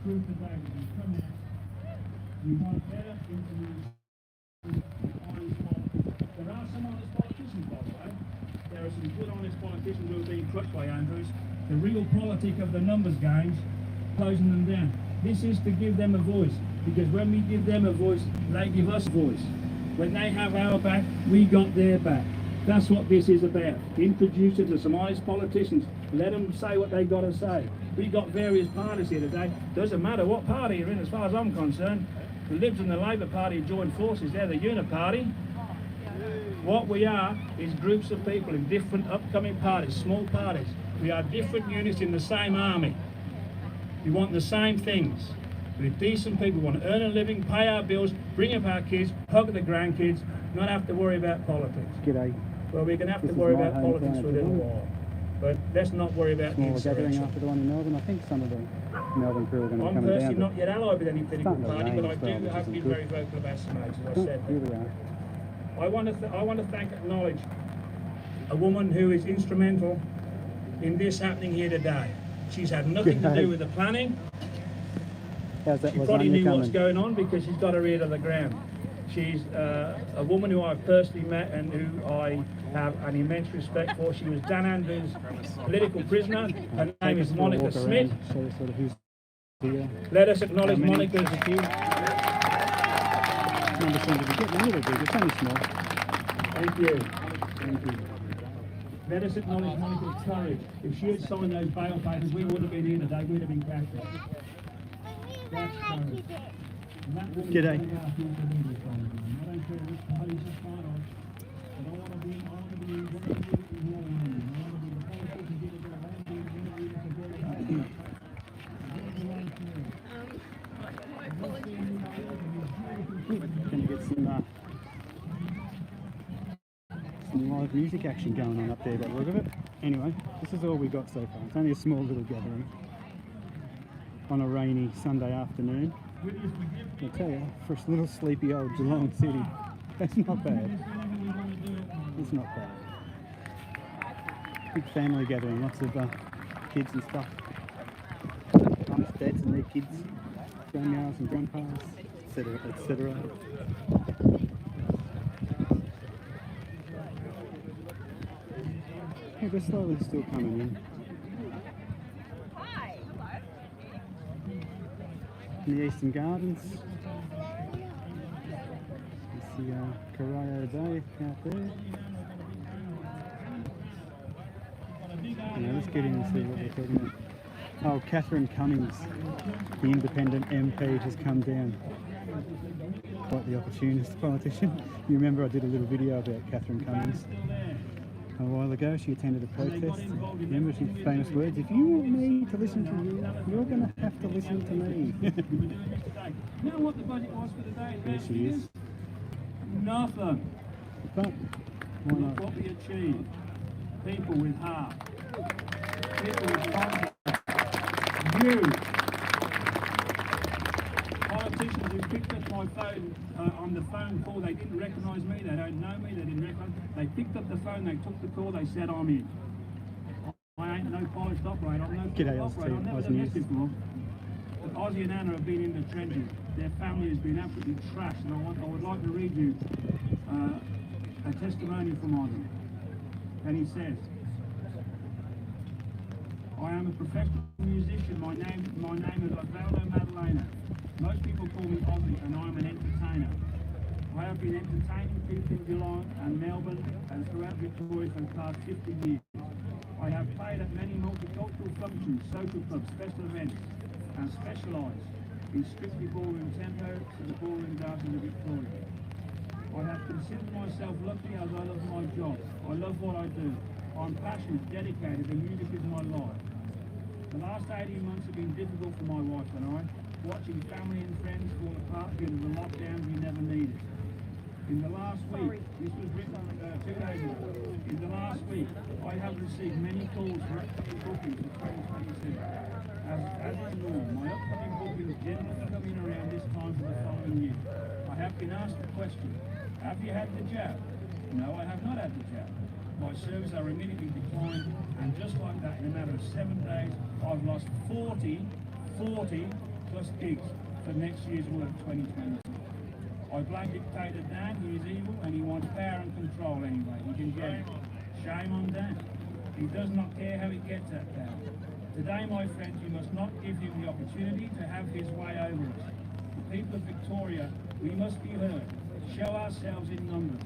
group today that will come out. We want better information. There are some honest politicians, by the way. There are some good honest politicians who are being crushed by Andrews. The real politic of the numbers games, closing them down. This is to give them a voice, because when we give them a voice, they give us a voice. When they have our back, we got their back. That's what this is about. Introduce it to some honest politicians. Let them say what they got to say. We got various parties here today. Doesn't matter what party you're in, as far as I'm concerned. The Libs and the Labour Party joined forces. They're the uniparty. What we are is groups of people in different upcoming parties, small parties. We are different units in the same army. We want the same things. We're decent people. We want to earn a living, pay our bills, bring up our kids, hug the grandkids, not have to worry about politics. G'day. Well, we're going to have to worry about politics for a little while. But let's not worry about the gathering after the one in Melbourne. I think some of the Melbourne crew are going to come down. I'm personally not yet allied with any political party, but I do have to be very vocal about some age, as I said. Here we are. I want to acknowledge a woman who is instrumental in this happening here today. She's had nothing to do with the planning. How's that? She probably knew what's going on because she's got her ear to the ground. She's a woman who I've personally met and who I have an immense respect for. She was Dan Andrews' political prisoner. Her name is Monica Smith. Let us acknowledge Monica's number seems to be getting a little big. It's only small. Thank you. Thank you. Let us acknowledge Monica's courage. If she had signed those bail papers, we would have been here today. We'd have been captured. That's courage. G'day. Can you get some live music action going on up there by the look of it? Anyway, this is all we got so far. It's only a small little gathering on a rainy Sunday afternoon. I tell you, for a little sleepy old Geelong City, that's not bad. It's not bad. Big family gathering, lots of kids and stuff. Mums, dads and their kids, grandmas and grandpas, etc., etc. Hey, they're slowly still coming in. In the Eastern Gardens. You see Corio Bay out there. Yeah, let's get in and see what they're talking about. Oh, Catherine Cummings, the independent MP, has come down. Quite the opportunist politician. You remember I did a little video about Catherine Cummings a while ago. She attended a protest. Remember her famous words, if you want me to listen to you, you're going to have to listen to me. You know what the budget was for today? There she is. Nothing. But why not? What we achieved. People with heart. People with confidence. You. Politicians who picked up my phone on the phone call, they didn't recognise me, they don't know me, they didn't recognise. They picked up the phone, they took the call, they said I'm in. I ain't no polished operator, I'm no G'day, operator, I've never done this before. But Ozzy and Anna have been in the trenches. Their family has been absolutely trashed, and I would like to read you a testimony from Ozzy. And he says, I am a professional musician. My name is Osvaldo Madalena. Most people call me Ozzy, and I am an entertainer. I have been entertaining people in Geelong and Melbourne and throughout Victoria for the past 50 years. I have played at many multicultural functions, social clubs, special events, and specialise in strictly ballroom tempo to the ballroom dances of Victoria. I have considered myself lucky as I love my job. I love what I do. I'm passionate, dedicated, and music is my life. The last 18 months have been difficult for my wife and I, watching family and friends fall apart due to the lockdowns we never needed. In the last week, this was written 2 days ago, in the last week, I have received many calls for upcoming bookings for 2022. As is normal, my upcoming bookings generally come in around this time for the following year. I have been asked the question, have you had the jab? No, I have not had the jab. My servers are immediately declined, and just like that, in a matter of 7 days, I've lost 40 plus gigs for next year's work 2020. I blame dictator Dan, he is evil and he wants power and control anyway. He can get it. Shame on Dan. He does not care how he gets that power. Today, my friends, you must not give him the opportunity to have his way over us. The people of Victoria, we must be heard. Show ourselves in numbers.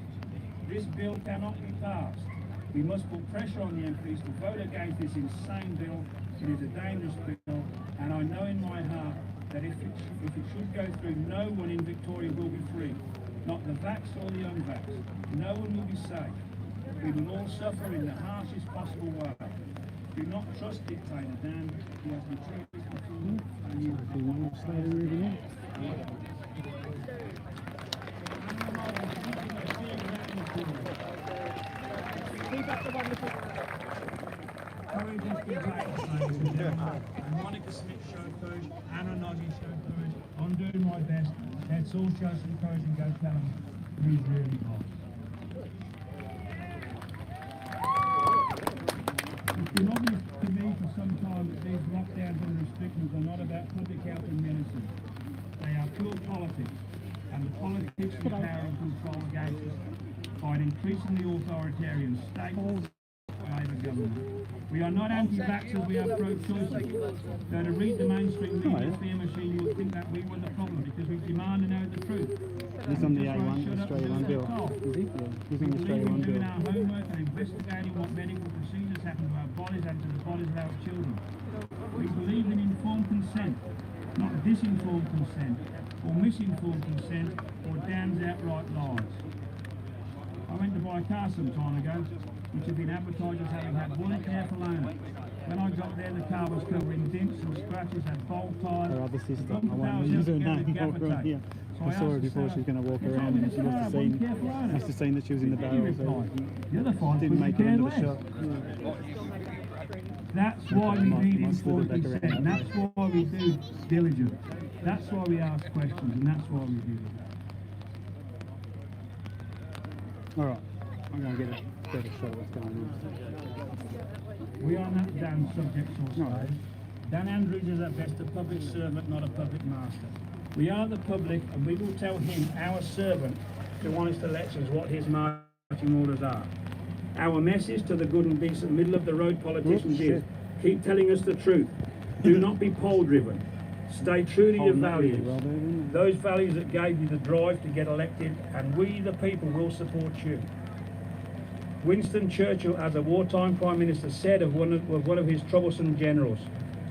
This bill cannot be passed. We must put pressure on the MPs to vote against this insane bill. It is a dangerous bill, and I know in my heart that if it should go through, no one in Victoria will be free. Not the vaxxed or the unvaxxed. No one will be safe. We will all suffer in the harshest possible way. Do not trust dictator Dan. He has betrayed his people and you. Monica Smith showed courage, Anna Noddy showed courage. I'm doing my best. Let's all show some courage and go tell him who's really boss. It's been obvious to me for some time that these lockdowns and restrictions are not about public health and medicine. They are pure politics, and the politics and power and control against us by an increasingly authoritarian state Labour government. We are not anti-vaxxers, we are pro-choicers. So to read the mainstream media fear machine, you will think that we were the problem because we demand to know the truth. He's on the A1, Australia 1 bill. Is he? Yeah, he's on the Australia 1 bill. Doing our homework and investigating what medical procedures happen to our bodies and to the bodies of our children. We believe in informed consent, not disinformed consent, or misinformed consent, or Dan's outright lies. I went to buy a car some time ago, which had been advertised as having had one careful owner. When I got there, the car was covered in dents and scratches, had bolt tyres. Her other sister, I won't use her name, walk around here. I saw her before she was going to walk around and she must have seen that she was in the barrel, so didn't make it into the shop. That's why we need informed consent, and that's why we do diligence. That's why we ask questions, and that's why we do it. Alright, I'm going to get a better shot of what's going on. We are not Dan's subjects or slaves. Dan Andrews is at best a public servant, not a puppet master. We are the public, and we will tell him, our servant, to honest elections, what his marching orders are. Our message to the good and decent middle-of-the-road politicians is, keep telling us the truth. Do not be poll-driven. Stay true to your values. Those values that gave you the drive to get elected, and we, the people, will support you. Winston Churchill, as a wartime Prime Minister, said of one of his troublesome generals,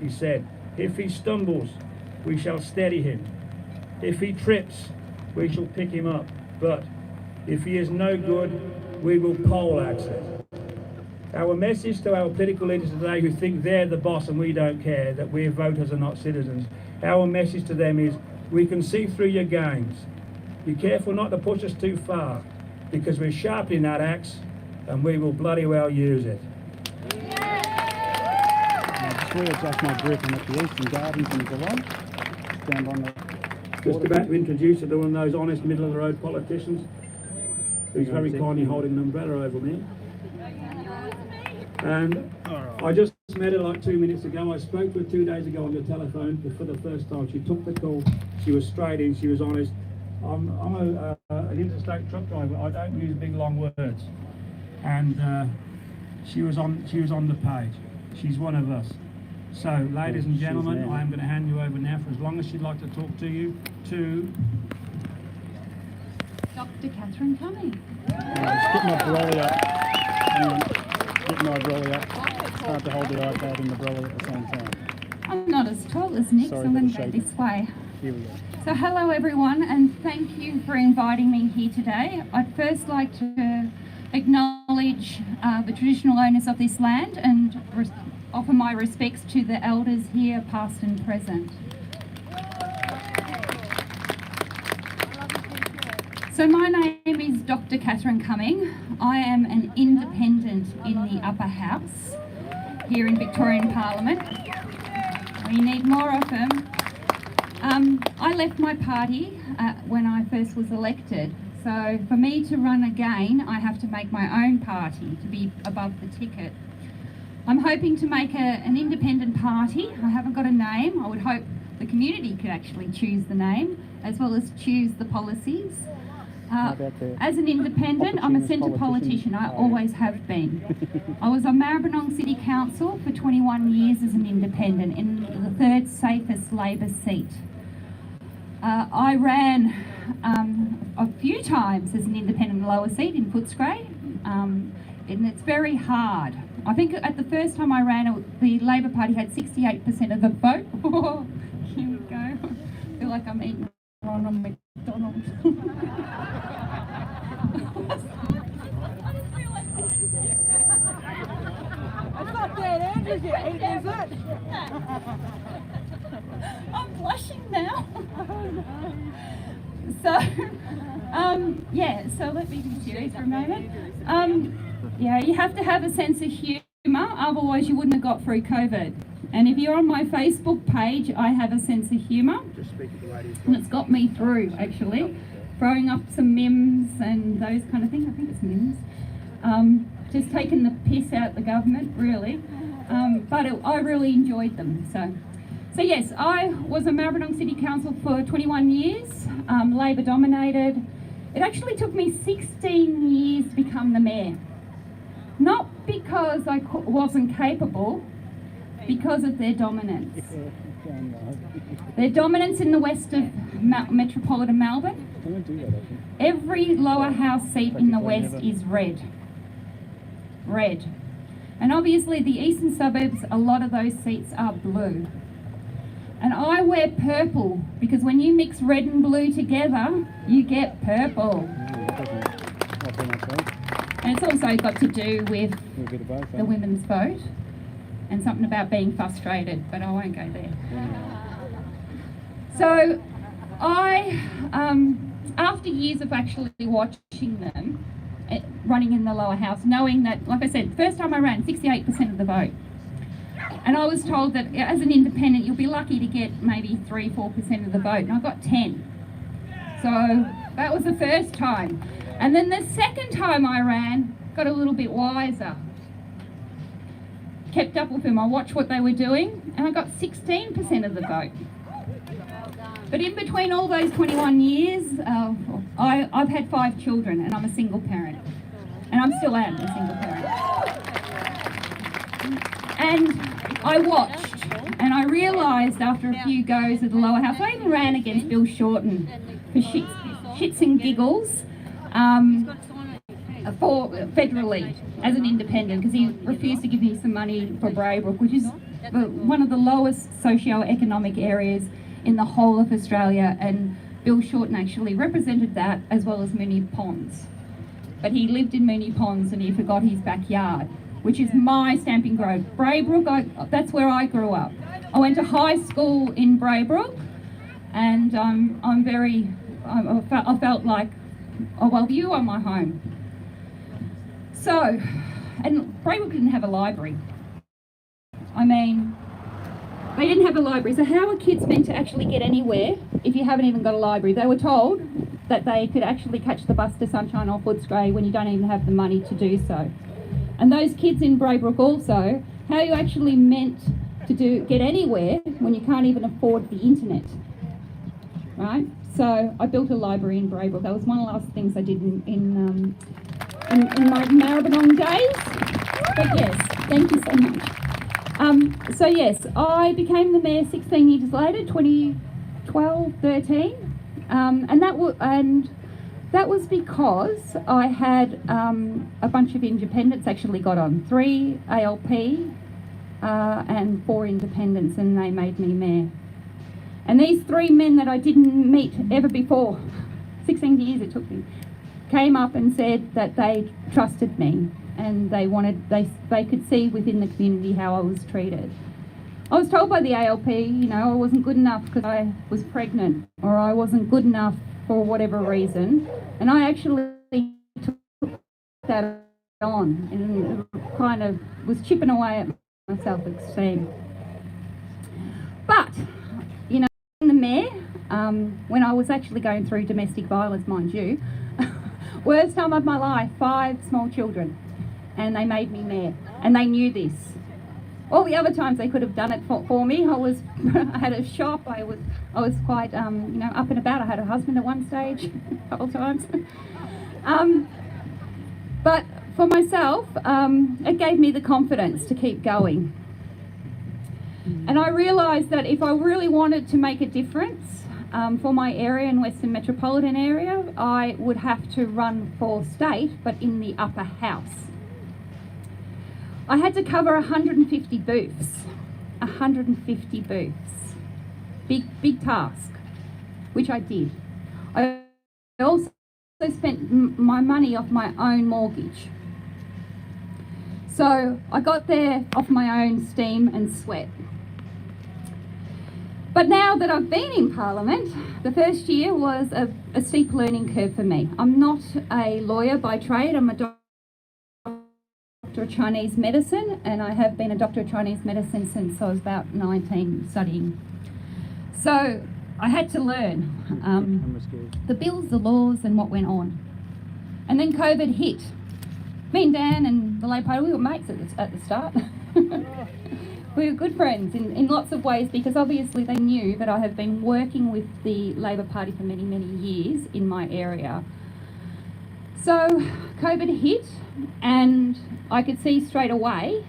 he said, if he stumbles, we shall steady him. If he trips, we shall pick him up. But if he is no good, we will poll access. Our message to our political leaders today who think they're the boss and we don't care, that we're voters and not citizens, our message to them is, we can see through your games. Be careful not to push us too far, because we're sharpening that axe and we will bloody well use it. I just readjust my grip on the Eastern Gardens in Geelong. Stand on the just about to introduce you to one of those honest middle-of-the-road politicians who's very kindly holding an umbrella over me. And I just met her like 2 minutes ago. I spoke to her 2 days ago on the telephone for the first time. She took the call. She was straight in. She was honest. I'm an interstate truck driver. I don't use big long words. And she was on the page. She's one of us. So, ladies and gentlemen, I am going to hand you over now for as long as she'd like to talk to you to Dr. Catherine Cumming. Just get my brolly up. Get my brolly up. It's hard to hold the iPad and the brolly at the same time. I'm not as tall as Nick, so I'm going to go this way. Here we go. So hello everyone, and thank you for inviting me here today. I'd first like to acknowledge the traditional owners of this land and offer my respects to the elders here, past and present. So my name is Dr. Catherine Cumming. I am an independent in the upper house here in Victorian Parliament. We need more of them. I left my party when I first was elected. So for me to run again, I have to make my own party to be above the ticket. I'm hoping to make an independent party. I haven't got a name. I would hope the community could actually choose the name as well as choose the policies. As an independent, I'm a centre politician. I always have been. I was on Maribyrnong City Council for 21 years as an independent in the third safest Labor seat. I ran a few times as an independent lower seat in Footscray, and it's very hard. I think at the first time I ran, the Labor Party had 68% of the vote. Here we go. I feel like I'm eating Ronald McDonald. It's not dead end, is it? Is it? I'm blushing now. So, yeah, so let me be serious for a moment. Yeah, you have to have a sense of humour, otherwise you wouldn't have got through COVID. And if you're on my Facebook page, I have a sense of humour. And it's got me through, actually. Throwing up some memes and those kind of things. I think it's memes. Just taking the piss out the government, really. But I really enjoyed them. So yes, I was on Maribyrnong City Council for 21 years, Labor dominated. It actually took me 16 years to become the mayor. Not because I wasn't capable, because of their dominance. Their dominance in the west of metropolitan Melbourne. Every lower house seat in the west is red. Red. And obviously the eastern suburbs, a lot of those seats are blue. And I wear purple because when you mix red and blue together, you get purple. And it's also got to do with the women's vote and something about being frustrated, but I won't go there. So I, after years of actually watching them, running in the lower house, knowing that, like I said, first time I ran, 68% of the vote. And I was told that as an independent, you'll be lucky to get maybe 3-4% of the vote, and I got 10. So that was the first time. And then the second time I ran, got a little bit wiser. Kept up with them, I watched what they were doing, and I got 16% of the vote. But in between all those 21 years, I've had 5 children, and I'm a single parent. And I still am a single parent. And I watched, and I realised after a few goes at the lower house, I even ran against Bill Shorten for shits and giggles for federally as an independent, because he refused to give me some money for Braybrook, which is one of the lowest socio-economic areas in the whole of Australia, and Bill Shorten actually represented that as well as Moonee Ponds. But he lived in Moonee Ponds and he forgot his backyard, which is my stamping ground. Braybrook, that's where I grew up. I went to high school in Braybrook, and I felt like, oh well, you are my home. So, and Braybrook didn't have a library. I mean, they didn't have a library, so how are kids meant to actually get anywhere if you haven't even got a library? They were told that they could actually catch the bus to Sunshine or Footscray when you don't even have the money to do so. And those kids in Braybrook also, how are you actually meant to get anywhere when you can't even afford the internet, right? So I built a library in Braybrook. That was one of the last things I did in my Maribyrnong days. But yes, thank you so much. So yes, I became the mayor 16 years later, 2012, 13, and that was because I had a bunch of independents actually got on, 3 ALP and 4 independents, and they made me mayor. And these 3 men that I didn't meet ever before, 16 years it took me, came up and said that they trusted me and they could see within the community how I was treated. I was told by the ALP, I wasn't good enough because I was pregnant, or I wasn't good enough for whatever reason, and I actually took that on and kind of was chipping away at my self-esteem. But, in the mayor, when I was actually going through domestic violence, mind you, worst time of my life, 5 small children, and they made me mayor, and they knew this. All the other times they could have done it for me. I had a shop. I was quite up and about. I had a husband at one stage, a couple of times. But for myself, it gave me the confidence to keep going. And I realised that if I really wanted to make a difference for my area and Western Metropolitan area, I would have to run for state, but in the upper house. I had to cover 150 booths. 150 booths. Big task, which I did. I also spent my money off my own mortgage. So I got there off my own steam and sweat. But now that I've been in Parliament, the first year was a steep learning curve for me. I'm not a lawyer by trade. I'm a doctor of Chinese medicine, and I have been a doctor of Chinese medicine since I was about 19 studying. So I had to learn the bills, the laws, and what went on. And then COVID hit. Me and Dan and the Labor Party, we were mates at the start. We were good friends in lots of ways, because obviously they knew that I have been working with the Labor Party for many, many years in my area. So COVID hit, and I could see straight away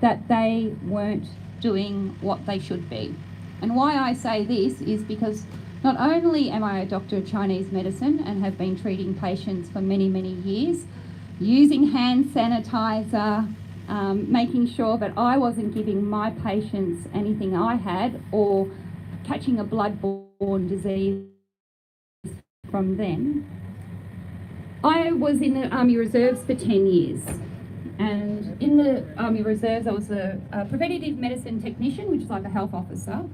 that they weren't doing what they should be. And why I say this is because not only am I a doctor of Chinese medicine and have been treating patients for many, many years, using hand sanitizer, making sure that I wasn't giving my patients anything I had or catching a blood-borne disease from them. I was in the Army Reserves for 10 years, and in the Army Reserves I was a preventative medicine technician, which is like a health officer,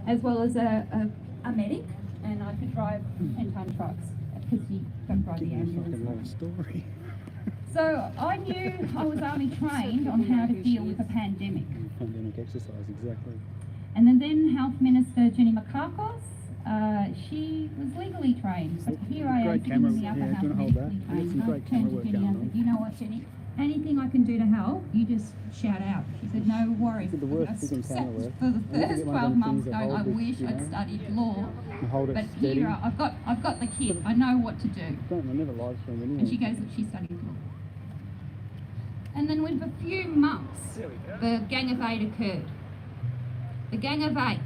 as well as a medic, and I could drive 10-ton trucks because you don't drive the ambulance. Story. So I knew I was Army trained on how to deal with a pandemic. Pandemic exercise, exactly. And then Health Minister Jenny Makakos, she was legally trained, but here I am sitting in the upper house medically trained. Some great camera work going on. You know what, Jenny? Anything I can do to help, you just shout out. She said, no worries. The worst thing in camera work. For the first 12 months going, I wish I'd studied law, but here I've got the kit. I know what to do. I never live stream anyway. And she goes, look, she studied law. And then within a few months, the Gang of Eight occurred. The Gang of Eight.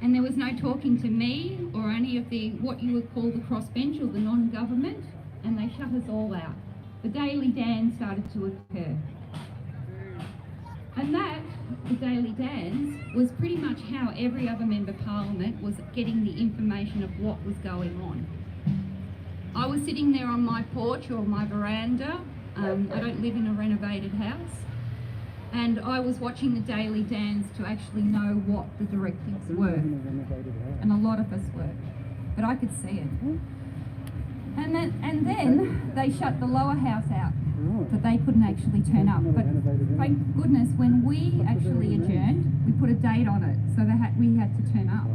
And there was no talking to me or any of the, what you would call the crossbench or the non-government, and they shut us all out. The Daily Dan started to occur. And that, the Daily Dans, was pretty much how every other Member of Parliament was getting the information of what was going on. I was sitting there on my porch or my veranda. I don't live in a renovated house. And I was watching the Daily Dans to actually know what the directives were. And a lot of us were. But I could see it. And then they shut the lower house out, that they couldn't actually turn up. But thank goodness, when we actually adjourned, we put a date on it, so we had to turn up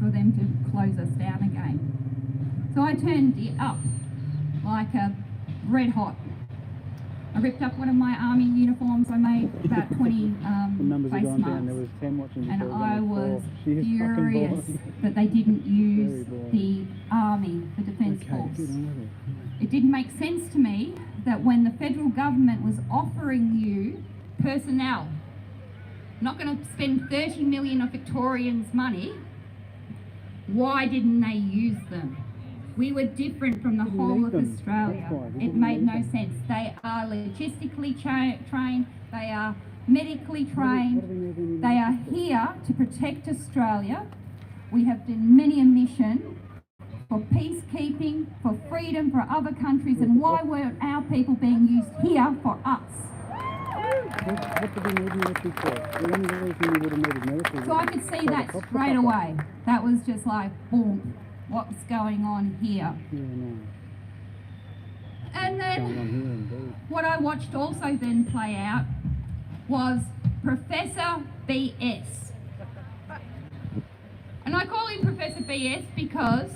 for them to close us down again. So I turned it up like a red hot. I ripped up one of my army uniforms. I made about 20 face masks, there was 10 watching, and I was furious that they didn't use the army, the Defence Force. It didn't make sense to me that when the federal government was offering you personnel, not going to spend 30 million of Victorians' money, why didn't they use them? We were different from the whole of Australia. It made no sense. They are logistically trained, they are medically trained, they are here to protect Australia. We have done many a mission for peacekeeping, for freedom, for other countries, and why weren't our people being used here for us? What did we need military for? The only reason we would have needed military. So I could see that straight away. That was just like, boom. What's going on here? And then what I watched also then play out was Professor BS. And I call him Professor BS because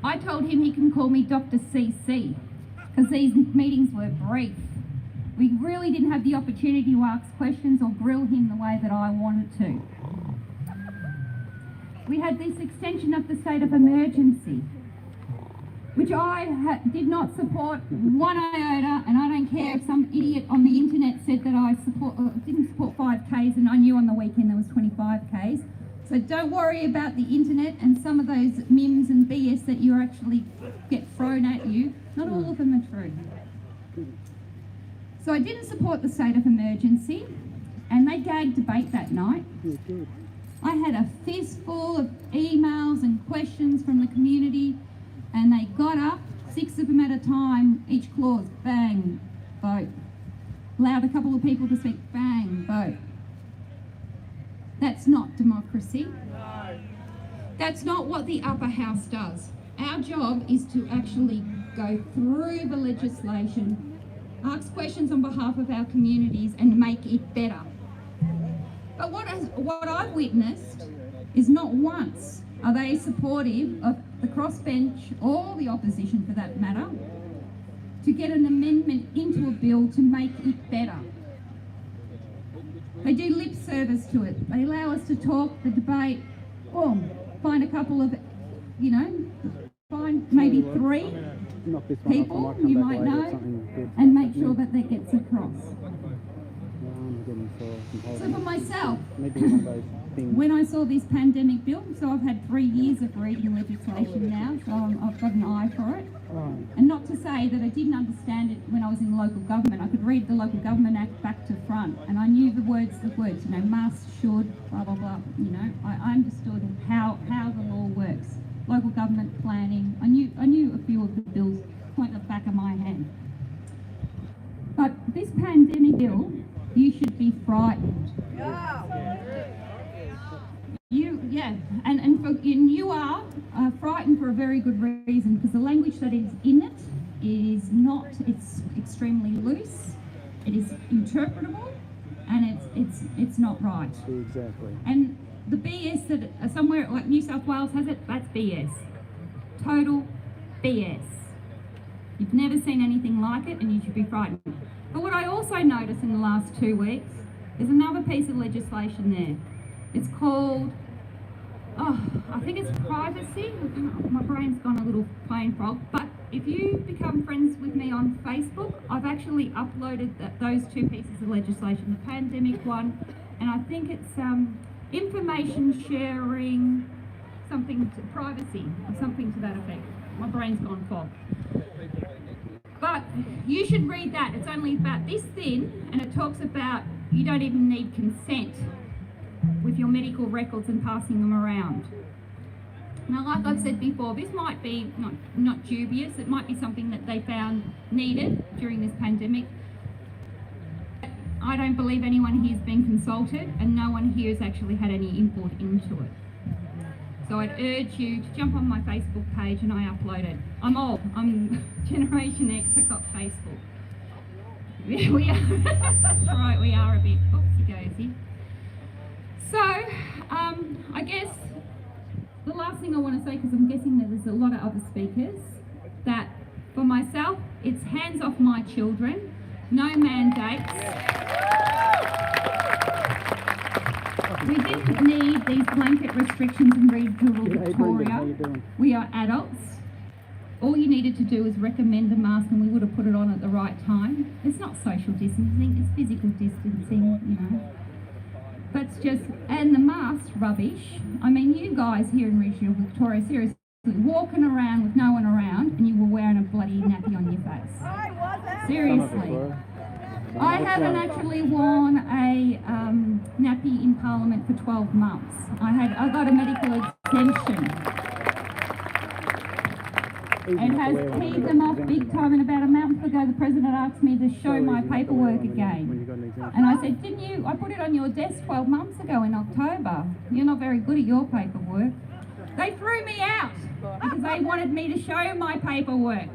I told him he can call me Dr. CC, because these meetings were brief. We really didn't have the opportunity to ask questions or grill him the way that I wanted to. We had this extension of the state of emergency, which I did not support one iota, and I don't care if some idiot on the internet said that I didn't support 5Ks, and I knew on the weekend there was 25Ks. So don't worry about the internet and some of those memes and BS that you actually get thrown at you. Not all of them are true. So I didn't support the state of emergency, and they gagged debate that night. I had a fistful of emails and questions from the community, and they got up, 6 of them at a time, each clause, bang, vote. Allowed a couple of people to speak, bang, vote. That's not democracy. That's not what the upper house does. Our job is to actually go through the legislation, ask questions on behalf of our communities and make it better. But what I've witnessed is not once are they supportive of the crossbench or the opposition for that matter to get an amendment into a bill to make it better. They do lip service to it. They allow us to talk, the debate, find a couple of, find maybe 3 people you might know and make sure that that gets across. So for myself, when I saw this pandemic bill, so I've had 3 years of reading legislation now, so I've got an eye for it. And not to say that I didn't understand it when I was in local government. I could read the Local Government Act back to front, and I knew the words, must, should, blah, blah, blah, I understood how the law works. Local government planning, I knew a few of the bills point at the back of my hand. But this pandemic bill, you should be frightened. And you are frightened for a very good reason, because the language that is in it is not, it's extremely loose, it is interpretable, and it's not right. Exactly. And the BS that somewhere like New South Wales has it, that's BS. Total BS. You've never seen anything like it, and you should be frightened. But what I also noticed in the last 2 weeks is another piece of legislation there. It's called, I think it's privacy. My brain's gone a little plain frog. But if you become friends with me on Facebook, I've actually uploaded those 2 pieces of legislation, the pandemic one, and I think it's information sharing, something to privacy, or something to that effect. My brain's gone fog. But you should read that. It's only about this thin, and it talks about you don't even need consent with your medical records and passing them around. Now, like I've said before, this might be not dubious. It might be something that they found needed during this pandemic. I don't believe anyone here has been consulted, and no one here has actually had any input into it. So I'd urge you to jump on my Facebook page, and I upload it. I'm old. I'm Generation X. I got Facebook. Yeah, we are. That's right. We are a bit oopsie-daisy. So I guess the last thing I want to say, because I'm guessing that there's a lot of other speakers, that for myself, it's hands off my children. No mandates. We didn't need these blanket restrictions in regional Victoria. We are adults. All you needed to do was recommend a mask, and we would have put it on at the right time. It's not social distancing, it's physical distancing, That's just, and the mask rubbish. I mean, you guys here in regional Victoria, seriously, walking around with no one around, and you were wearing a bloody nappy on your face. Seriously. I haven't actually worn a nappy in Parliament for 12 months. I got a medical exemption. It has peed them off big time, and about a month ago the President asked me to show my paperwork again. And I said, didn't you, I put it on your desk 12 months ago in October. You're not very good at your paperwork. They threw me out because they wanted me to show my paperwork.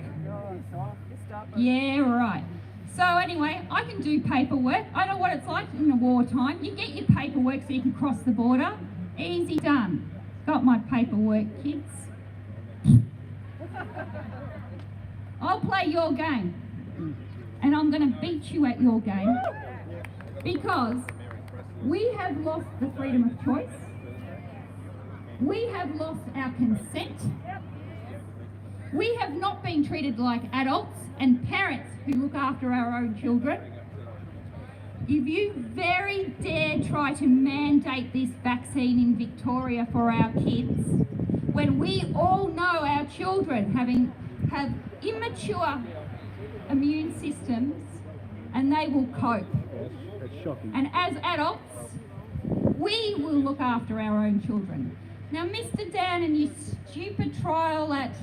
Yeah, right. So anyway, I can do paperwork. I know what it's like in the wartime. You get your paperwork so you can cross the border. Easy done. Got my paperwork, kids. I'll play your game. and I'm going to beat you at your game, because we have lost the freedom of choice. We have lost our consent. We have not been treated like adults and parents who look after our own children. If you very dare try to mandate this vaccine in Victoria for our kids, when we all know our children have immature immune systems and they will cope. That's shocking. And as adults, we will look after our own children. Now, Mr. Dan, and your stupid trial at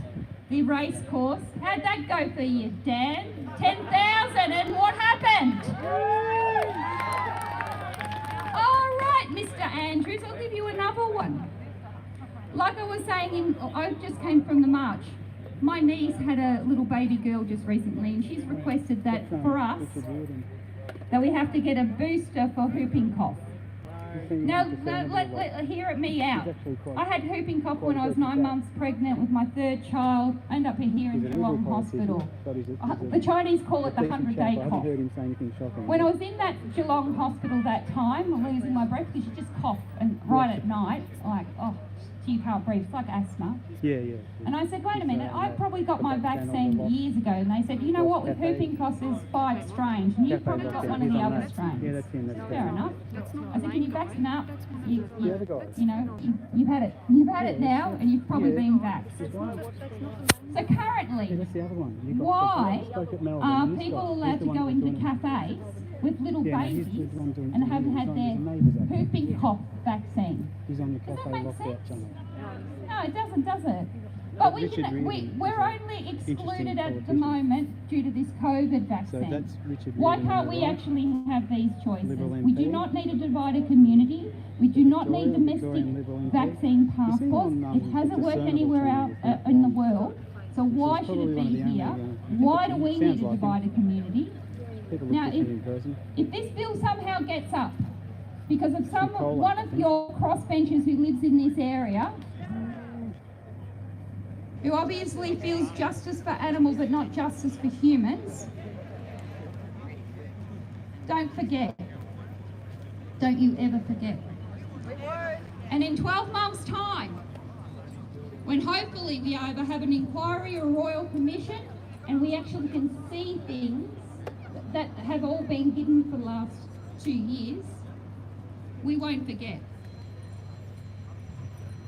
the race course, how'd that go for you, Dan? 10,000, and what happened? All right, Mr. Andrews, I'll give you another one. Like I was saying, I just came from the march. My niece had a little baby girl just recently, and she's requested that for us, that we have to get a booster for whooping cough. Now, hear it me out. I had whooping cough when I was 9 months pregnant with my third child. I ended up here in Geelong Hospital. The Chinese call it the 100-day cough. When I was in that Geelong Hospital that time, losing my breath, because you just cough and right at night, like, oh, you can't breathe. It's like asthma. Yeah. And I said, wait a minute, I probably got my vaccine years ago. And they said, you know what, with whooping cough there's 5 strains, and you probably got one of the other strains. Yeah, that's him. That's fair enough. I said, can you vax him out? You've had it. You've had it now, and you've probably been vaxxed. So currently, that's the other one. Why are people allowed to go into cafes with little babies and haven't had their whooping cough vaccine? He's on the Does cafe that make lockout sense? channel. No, it doesn't, does it? But we're only excluded at the moment due to this COVID vaccine. So that's Richard Why Reardon, can't we right? actually have these choices? Liberal We do MP. not need a divided community. We do not need domestic Victorian Liberal MP. vaccine You see passports. on, It hasn't worked discernible anywhere out channels, in the world. So why it's should probably it one of be the only, here? I Why think do we it need sounds a like divided community? People Now, look different in person. if this bill somehow gets up because of cola, one I of think. your crossbenchers who lives in this area, who obviously feels justice for animals but not justice for humans, don't forget. Don't you ever forget. And in 12 months' time, when hopefully we either have an inquiry or a royal commission and we actually can see things that have all been hidden for the last 2 years, we won't forget.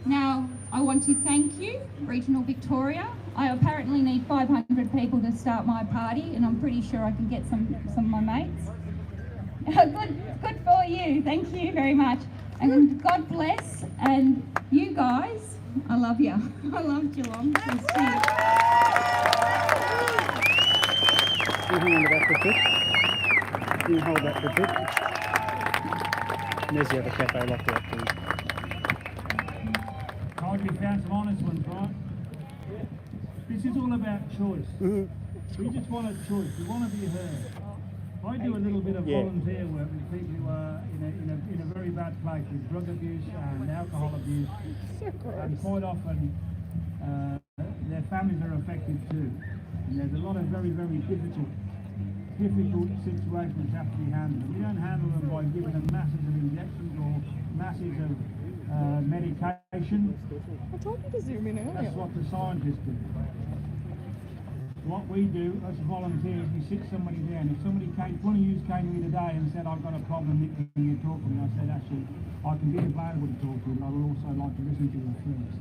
Now, I want to thank you, Regional Victoria. I apparently need 500 people to start my party, and I'm pretty sure I can get some of my mates. Good for you. Thank you very much. And God bless. And you guys, I love you. I love Geelong. You hang on to that for a bit. You hold that for a bit. And there's the other cafe locked out too. I hope you found some honest ones, right? This is all about choice. We just want a choice. We want to be heard. I do a little bit of volunteer work with people who are in a very bad place with drug abuse and alcohol abuse, and quite often their families are affected too. And there's a lot of very, very difficult situations have to be handled. We don't handle them by giving them masses of injections or masses of medication. I told you to zoom in earlier. That's what the scientists do. What we do as volunteers, we sit somebody down. If somebody came, one of you came to me today and said, I've got a problem, Nick, can you talk to me? I said, actually, I can be available to talk to you, but I would also like to listen to you first.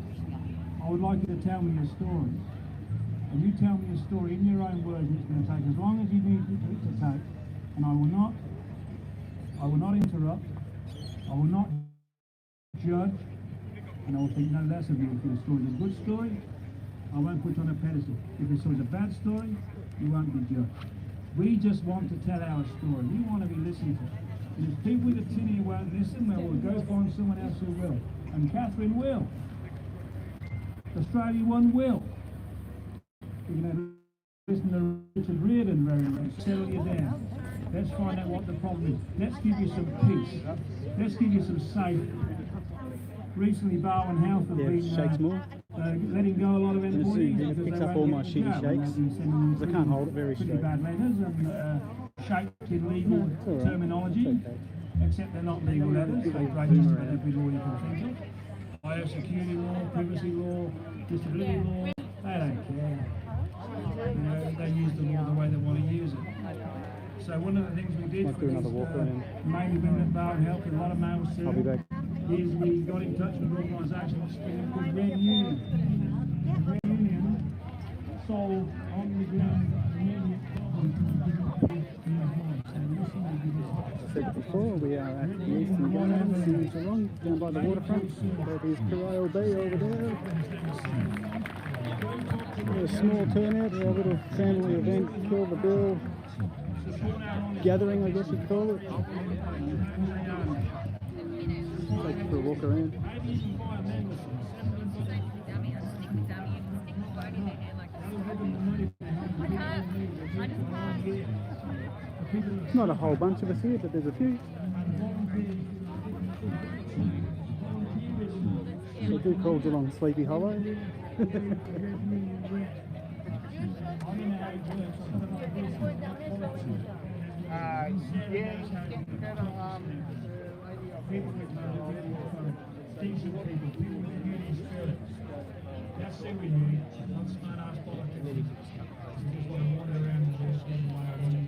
I would like you to tell me your story. And you tell me your story in your own words, and it's going to take as long as you need it to take. And I will not interrupt, I will not judge, and I will think no less of you if your story is a good story. I won't put you on a pedestal. If your story is a bad story, you won't be judged. We just want to tell our story. We want to be listened to. And if people with a tin ear won't listen, well, we'll go find someone else who will. And Catherine will. Australia One will. You're going to listen to Richard Reardon very much. Settle you down. Let's find out what the problem is. Let's give you some peace. Let's give you some safety. Recently, Barwon Health have been... Shakes more. letting go a lot of Let's see, employees it because picks they up won't all my get shitty the job, and shakes, they've been sending because I can't hold it very pretty straight. bad letters and shaped in legal It's all right. terminology, It's okay. except they're not legal letters. They break just about every law you can think of. Biosecurity law, privacy law, disability law, they don't care. You know, they use the law the way they want to use it. So one of the things we did Might for do this another walk around. mainly women at Bar and Health, a lot of males too, I'll be back. is we got in touch with organisations called Red Union. Red Union solve on the ground immediate problems. As I said before, we are at the Eastern Gardens in Geelong, down by the waterfront. There is Coral Bay over there. A small turnout, a little family event, Kill the Bill gathering, I guess you'd call it. Take you for a walk around. Not a whole bunch of us here, but there's a few. They do call Geelong Sleepy Hollow. That's it we need, not smart ass politics. We just want to wander around and just give away our money,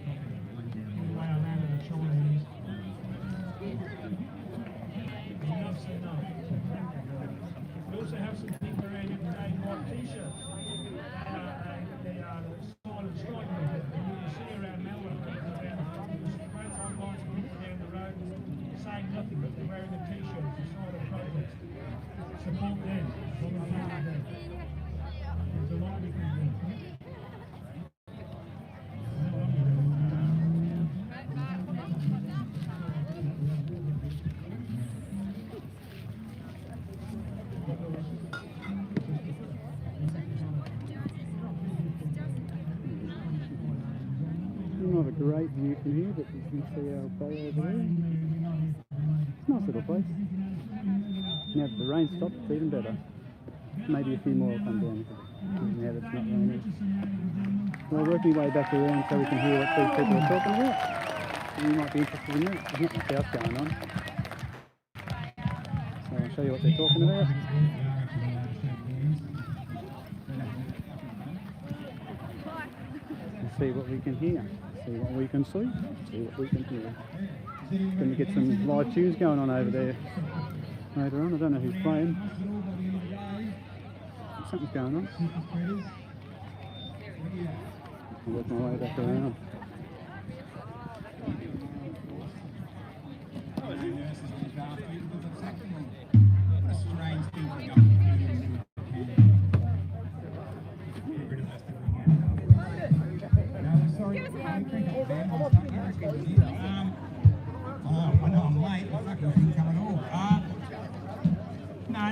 give away our land to the Chinese. Enough's enough. We also have some people around here today who like t-shirts. They are silent strike movement. You see around Melbourne, great front lines of people down the road saying nothing, but they're wearing the t-shirts, the silent protest. Support them. There's a lot we can do. Not a great view from here, but you can see our bay over there. Nice little place. Now that the rain stopped, it's even better. Maybe a few more will come down now that it's not raining. Well, I'll work my way back around so we can hear what these people are talking about. You might be interested in that. There's not much else going on. So I'll show you what they're talking about. And see what we can hear. See what we can see. See what we can hear. Going to get some live tunes going on over there later on. I don't know who's playing. Something's going on. I'll work my way back around. I know I'm late. I didn't come at all.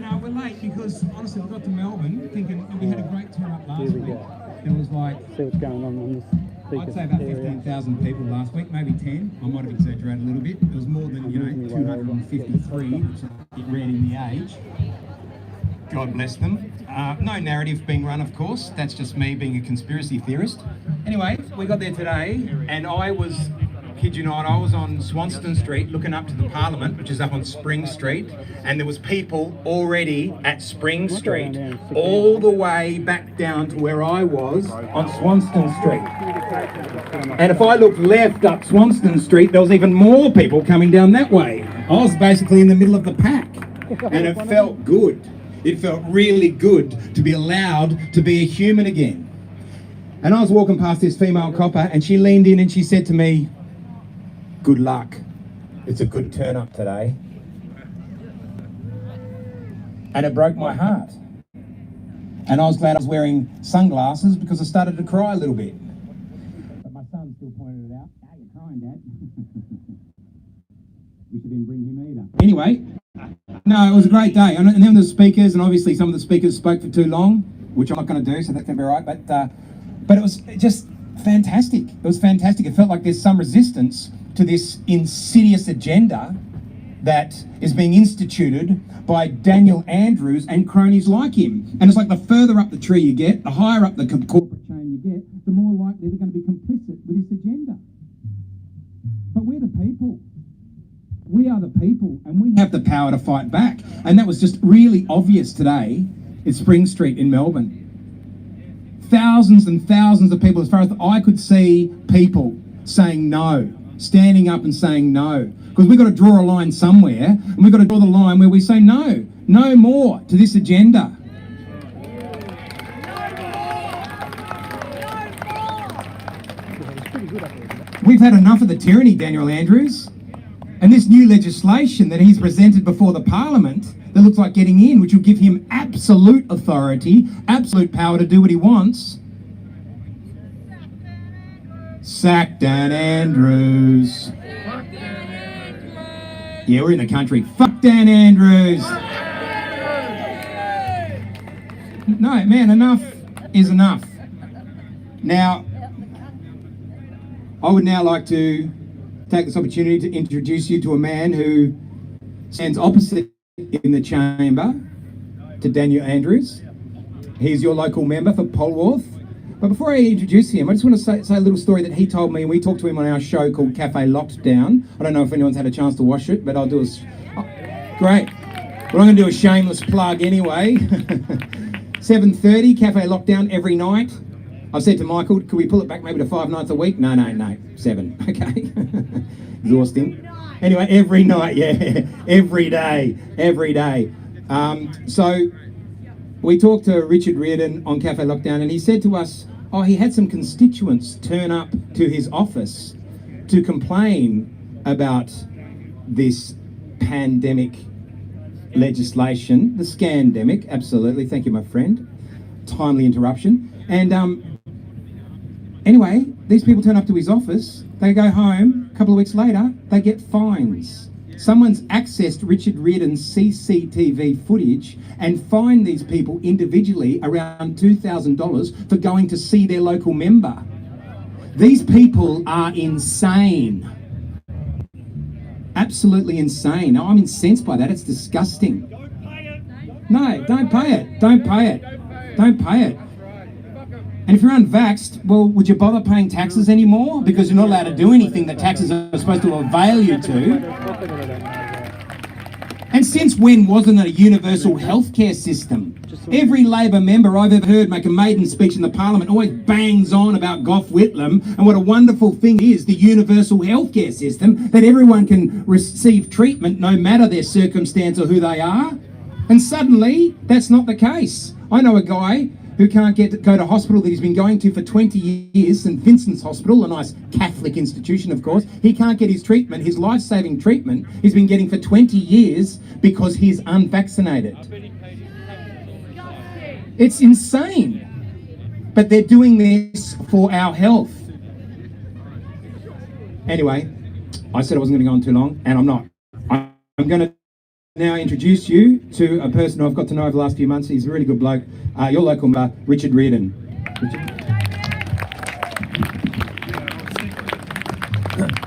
No, we're late because honestly, we got to Melbourne thinking we had a great turn up last week. There was like, See what's going on this I'd say about 15,000 people last week, maybe 10. I might have exaggerated a little bit. It was more than 253, which I read in the Age. God bless them. No narrative being run, of course. That's just me being a conspiracy theorist. Anyway, we got there today, and I was, kid you not, I was on Swanston Street looking up to the Parliament, which is up on Spring Street, and there was people already at Spring Street, all the way back down to where I was on Swanston Street. And if I looked left up Swanston Street, there was even more people coming down that way. I was basically in the middle of the pack, and it felt good. It felt really good to be allowed to be a human again. And I was walking past this female copper, and she leaned in and she said to me, "Good luck. It's a good turn up today." And it broke my heart. And I was glad I was wearing sunglasses because I started to cry a little bit. But my son still pointed it out. "Ah, you're crying, Dad." We didn't bring him either. Anyway, no, it was a great day. And then the speakers, and obviously some of the speakers spoke for too long, which I'm not going to do, so that's going to be all right. But it was just fantastic. It was fantastic. It felt like there's some resistance to this insidious agenda that is being instituted by Daniel Andrews and cronies like him. And it's like the further up the tree you get, the higher up the corporate chain you get, the more likely they're going to be complicit with this agenda. But we're the people. We are the people, and we have the power to fight back. And that was just really obvious today at Spring Street in Melbourne. Thousands and thousands of people, as far as the eye could see, people saying no, standing up and saying no. Because we've got to draw a line somewhere, and we've got to draw the line where we say no, no more to this agenda. We've had enough of the tyranny, Daniel Andrews. And this new legislation that he's presented before the Parliament that looks like getting in, which will give him absolute authority, absolute power to do what he wants. Sack Dan Andrews. Yeah, we're in the country. Fuck Dan Andrews. No, man, enough is enough. Now, I would now like to take this opportunity to introduce you to a man who stands opposite in the chamber to Daniel Andrews. He's your local member for Polwarth. But before I introduce him, I just want to say a little story that he told me, and we talked to him on our show called Cafe Lockdown. I don't know if anyone's had a chance to watch it, but I'll do great. Well, I'm going to do a shameless plug anyway. 7:30, Cafe Lockdown every night. I've said to Michael, could we pull it back maybe to 5 nights a week? No, 7, okay. Exhausting. Anyway, every night, yeah, every day. So we talked to Richard Reardon on Cafe Lockdown, and he said to us, he had some constituents turn up to his office to complain about this pandemic legislation, the scandemic, absolutely, thank you, my friend. Timely interruption. And anyway, these people turn up to his office, they go home, a couple of weeks later, they get fines. Someone's accessed Richard Reardon's CCTV footage and fined these people individually around $2,000 for going to see their local member. These people are insane. Absolutely insane. Now, I'm incensed by that. It's disgusting. No, don't pay it. Don't pay it. Don't pay it. And if you're unvaxxed, well, would you bother paying taxes anymore? Because you're not allowed to do anything that taxes are supposed to avail you to. And since when wasn't it a universal healthcare system? Every Labor member I've ever heard make a maiden speech in the Parliament always bangs on about Gough Whitlam and what a wonderful thing is the universal healthcare system, that everyone can receive treatment no matter their circumstance or who they are. And suddenly, that's not the case. I know a guy who can't go to hospital that he's been going to for 20 years, St Vincent's Hospital, a nice Catholic institution, of course. He can't get his treatment, his life-saving treatment he's been getting for 20 years because he's unvaccinated. It's insane. But they're doing this for our health. Anyway, I said I wasn't going to go on too long, and I'm not. I'm going to now introduce you to a person who I've got to know over the last few months. He's a really good bloke. Your local member, Richard Reardon. Richard?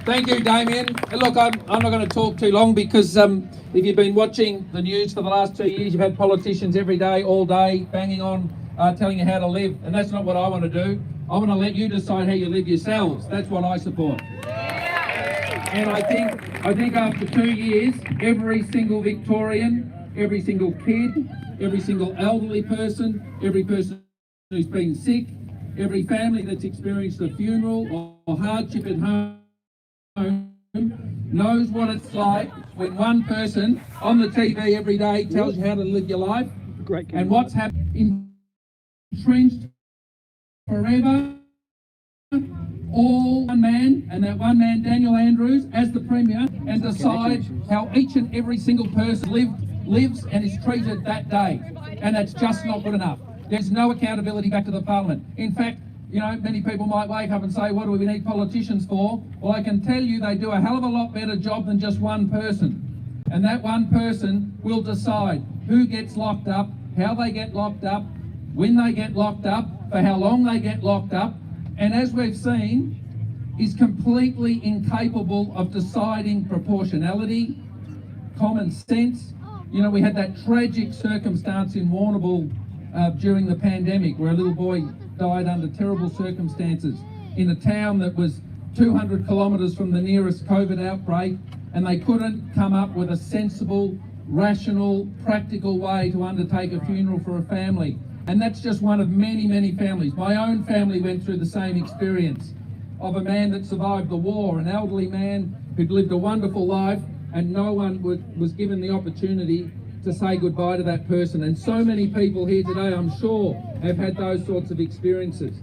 Thank you, Damien. Look, I'm not going to talk too long because if you've been watching the news for the last 2 years, you've had politicians every day, all day, banging on, telling you how to live, and that's not what I want to do. I want to let you decide how you live yourselves. That's what I support. And I think after 2 years, every single Victorian, every single kid, every single elderly person, every person who's been sick, every family that's experienced a funeral or hardship at home knows what it's like when one person on the TV every day tells you how to live your life and what's happened, entrenched forever. All one man, and that one man, Daniel Andrews, as the Premier, and decide how each and every single person lives and is treated that day. And that's just not good enough. There's no accountability back to the Parliament. In fact, you know, many people might wake up and say, what do we need politicians for? Well, I can tell you they do a hell of a lot better job than just one person. And that one person will decide who gets locked up, how they get locked up, when they get locked up, for how long they get locked up, and as we've seen, is completely incapable of deciding proportionality, common sense. You know, we had that tragic circumstance in Warrnambool during the pandemic where a little boy died under terrible circumstances in a town that was 200 kilometres from the nearest COVID outbreak, and they couldn't come up with a sensible, rational, practical way to undertake a funeral for a family. And that's just one of many, many families. My own family went through the same experience of a man that survived the war, an elderly man who'd lived a wonderful life, and no one was given the opportunity to say goodbye to that person. And so many people here today, I'm sure, have had those sorts of experiences.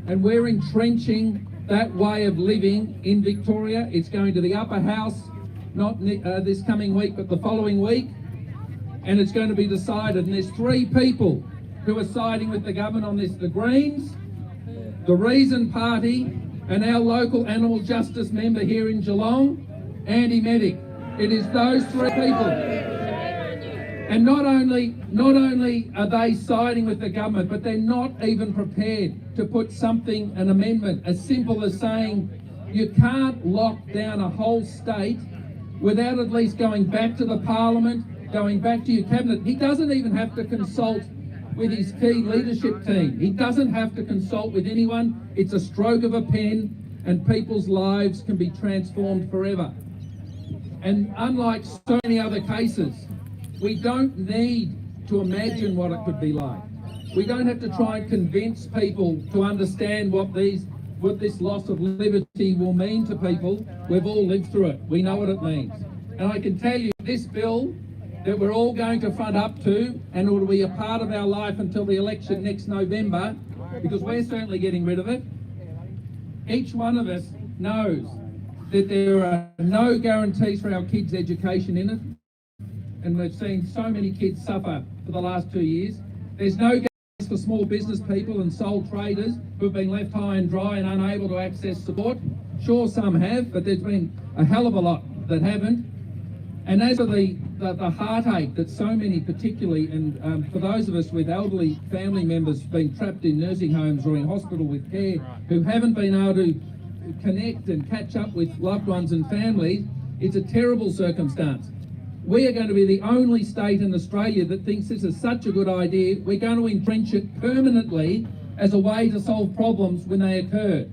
And we're entrenching that way of living in Victoria. It's going to the upper house, not this coming week, but the following week. And it's going to be decided. And there's three people who are siding with the government on this: the Greens, the Reason Party, and our local animal justice member here in Geelong, Andy Medic. It is those three people. And not only are they siding with the government, but they're not even prepared to put something, an amendment, as simple as saying you can't lock down a whole state without at least going back to the Parliament, going back to your cabinet. He doesn't even have to consult with his key leadership team. He doesn't have to consult with anyone. It's a stroke of a pen and people's lives can be transformed forever. And unlike so many other cases, we don't need to imagine what it could be like. We don't have to try and convince people to understand what this loss of liberty will mean to people. We've all lived through it. We know what it means. And I can tell you, this bill that we're all going to front up to, and it will be a part of our life until the election next November, because we're certainly getting rid of it. Each one of us knows that there are no guarantees for our kids' education in it. And we've seen so many kids suffer for the last 2 years. There's no guarantees for small business people and sole traders who've been left high and dry and unable to access support. Sure, some have, but there's been a hell of a lot that haven't. And as for the heartache that so many, particularly, and for those of us with elderly family members being trapped in nursing homes or in hospital with care, who haven't been able to connect and catch up with loved ones and families, it's a terrible circumstance. We are going to be the only state in Australia that thinks this is such a good idea. We're going to entrench it permanently as a way to solve problems when they occur.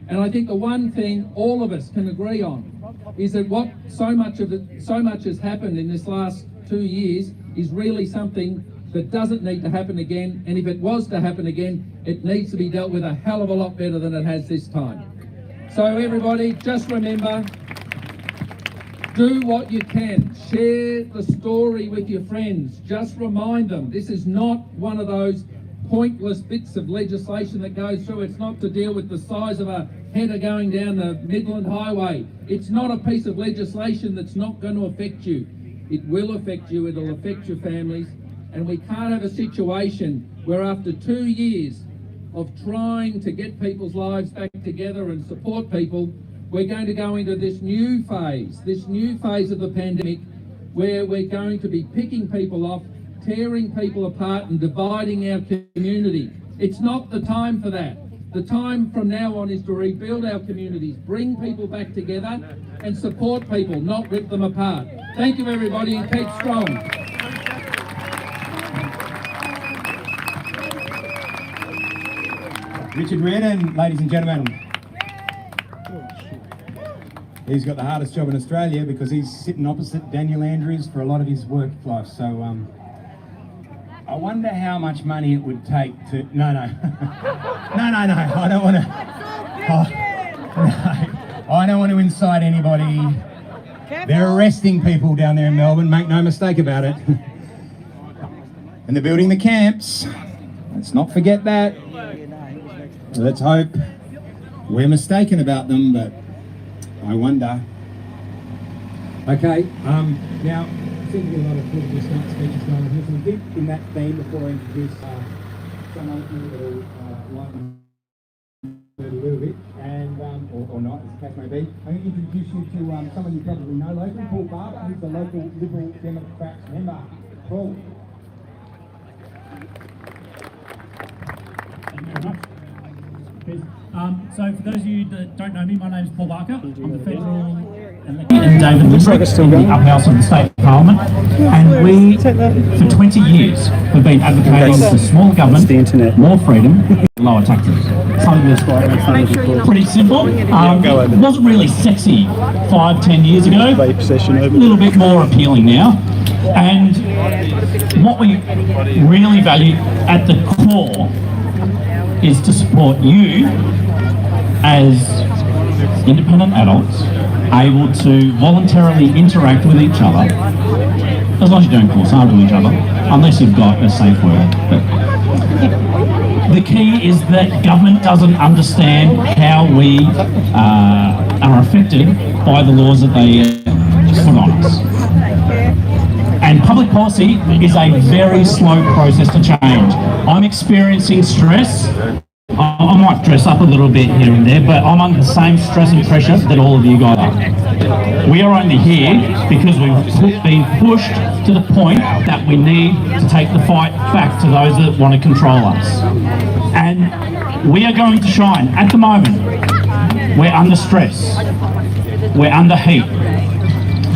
And I think the one thing all of us can agree on is that what so much has happened in this last 2 years is really something that doesn't need to happen again. And if it was to happen again, it needs to be dealt with a hell of a lot better than it has this time. So everybody, just remember, do what you can. Share the story with your friends. Just remind them this is not one of those pointless bits of legislation that goes through. It's not to deal with the size of a header going down the Midland Highway. It's not a piece of legislation that's not going to affect you. It will affect you. It'll affect your families. And we can't have a situation where after 2 years of trying to get people's lives back together and support people, we're going to go into this new phase of the pandemic, where we're going to be picking people off, tearing people apart and dividing our community. It's not the time for that. The time from now on is to rebuild our communities, bring people back together and support people, not rip them apart. Thank you everybody, and keep strong. Richard Reardon, ladies and gentlemen. He's got the hardest job in Australia because he's sitting opposite Daniel Andrews for a lot of his work life. So I wonder how much money it would take to... No, I don't want to... I don't want to incite anybody. They're arresting people down there in Melbourne, make no mistake about it. And they're building the camps. Let's not forget that. Let's hope we're mistaken about them, but I wonder. Okay, now, there seems to be a lot of political stunt speeches going on here, so a bit in that theme before I introduce some other people that will lighten it a little bit, and, or not, as the case may be. I'm going to introduce you to someone you probably know locally, Paul Barber, who's the local Liberal Democrats member. Paul. Thank you very much. So for those of you that don't know me, my name is Paul Barker. I'm the federal elected, and David Woodbridge in the upper house of the state Parliament, and we, for 20 years, have been advocating for smaller government, the internet. more freedom, lower taxes. Something that's pretty simple. It wasn't really sexy 5-10 years ago. Vape session A over. little bit more appealing now. And what we really value at the core is to support you as independent adults able to voluntarily interact with each other, as long as you don't cause harm to each other, unless you've got a safe word. But the key is that government doesn't understand how we are affected by the laws that they put on us. And public policy is a very slow process to change. I'm experiencing stress. I might dress up a little bit here and there, but I'm under the same stress and pressure that all of you guys are. We are only here because we've been pushed to the point that we need to take the fight back to those that want to control us. And we are going to shine. At the moment, we're under stress. We're under heat.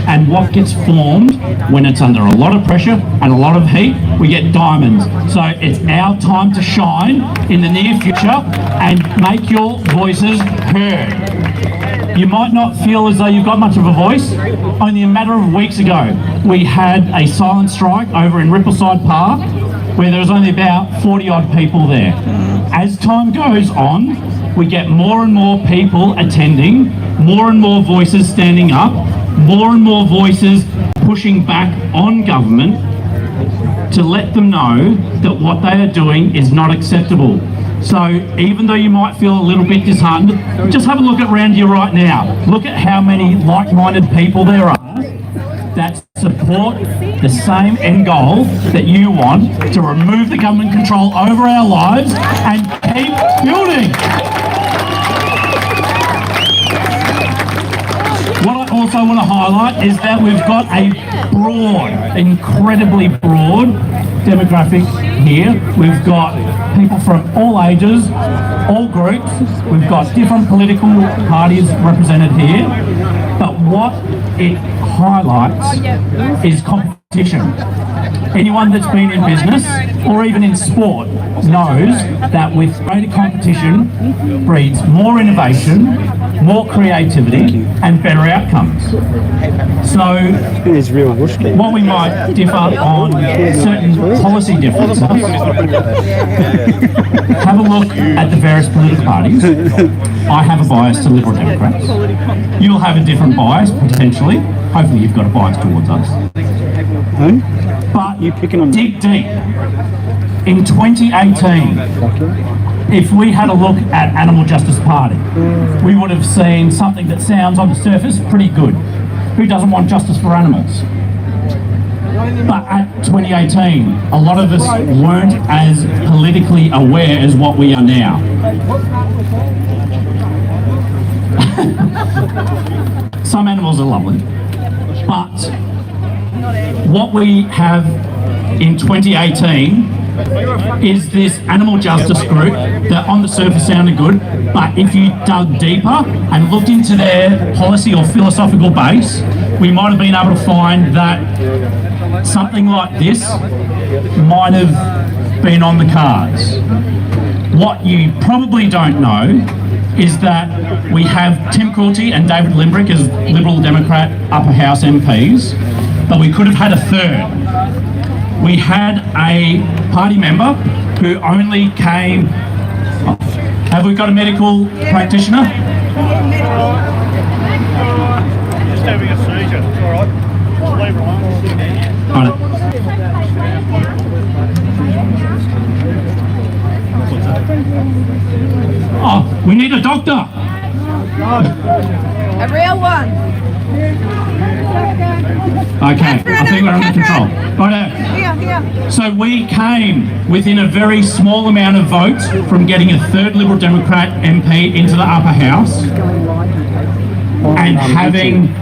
And what gets formed when it's under a lot of pressure and a lot of heat, we get diamonds. So it's our time to shine in the near future and make your voices heard. You might not feel as though you've got much of a voice. Only a matter of weeks ago, we had a silent strike over in Rippleside Park where there was only about 40 odd people there. As time goes on, we get more and more people attending, more and more voices standing up, more and more voices pushing back on government to let them know that what they are doing is not acceptable. So even though you might feel a little bit disheartened, just have a look around you right now. Look at how many like-minded people there are that support the same end goal that you want, to remove the government control over our lives and keep building. What I also want to highlight is that we've got a broad, incredibly broad demographic here. We've got people from all ages, all groups. We've got different political parties represented here. But what it highlights is competition. Anyone that's been in business or even in sport knows that with greater competition breeds more innovation, more creativity and better outcomes. So It is real whooshki. what we might differ on certain policy differences, have a look at the various political parties. I have a bias to Liberal Democrats. You'll have a different bias, potentially. Hopefully you've got a bias towards us. Huh? But You picking on dig deep. In 2018, if we had a look at Animal Justice Party, we would have seen something that sounds on the surface pretty good. Who doesn't want justice for animals? But at 2018, a lot of us weren't as politically aware as what we are now. Some animals are lovely, but what we have in 2018 is this animal justice group that on the surface sounded good, but if you dug deeper and looked into their policy or philosophical base, we might have been able to find that something like this might have been on the cards. What you probably don't know is that we have Tim Coulty and David Limbrick as Liberal Democrat Upper House MPs, but we could have had a third. We had a party member who only came... Have we got a medical practitioner? Just having a seizure, it's all right. Just leave her alone. Got it. Oh, we need a doctor. A real one. Okay, I think we're under control. Right. Here. So we came within a very small amount of votes from getting a third Liberal Democrat MP into the upper house and having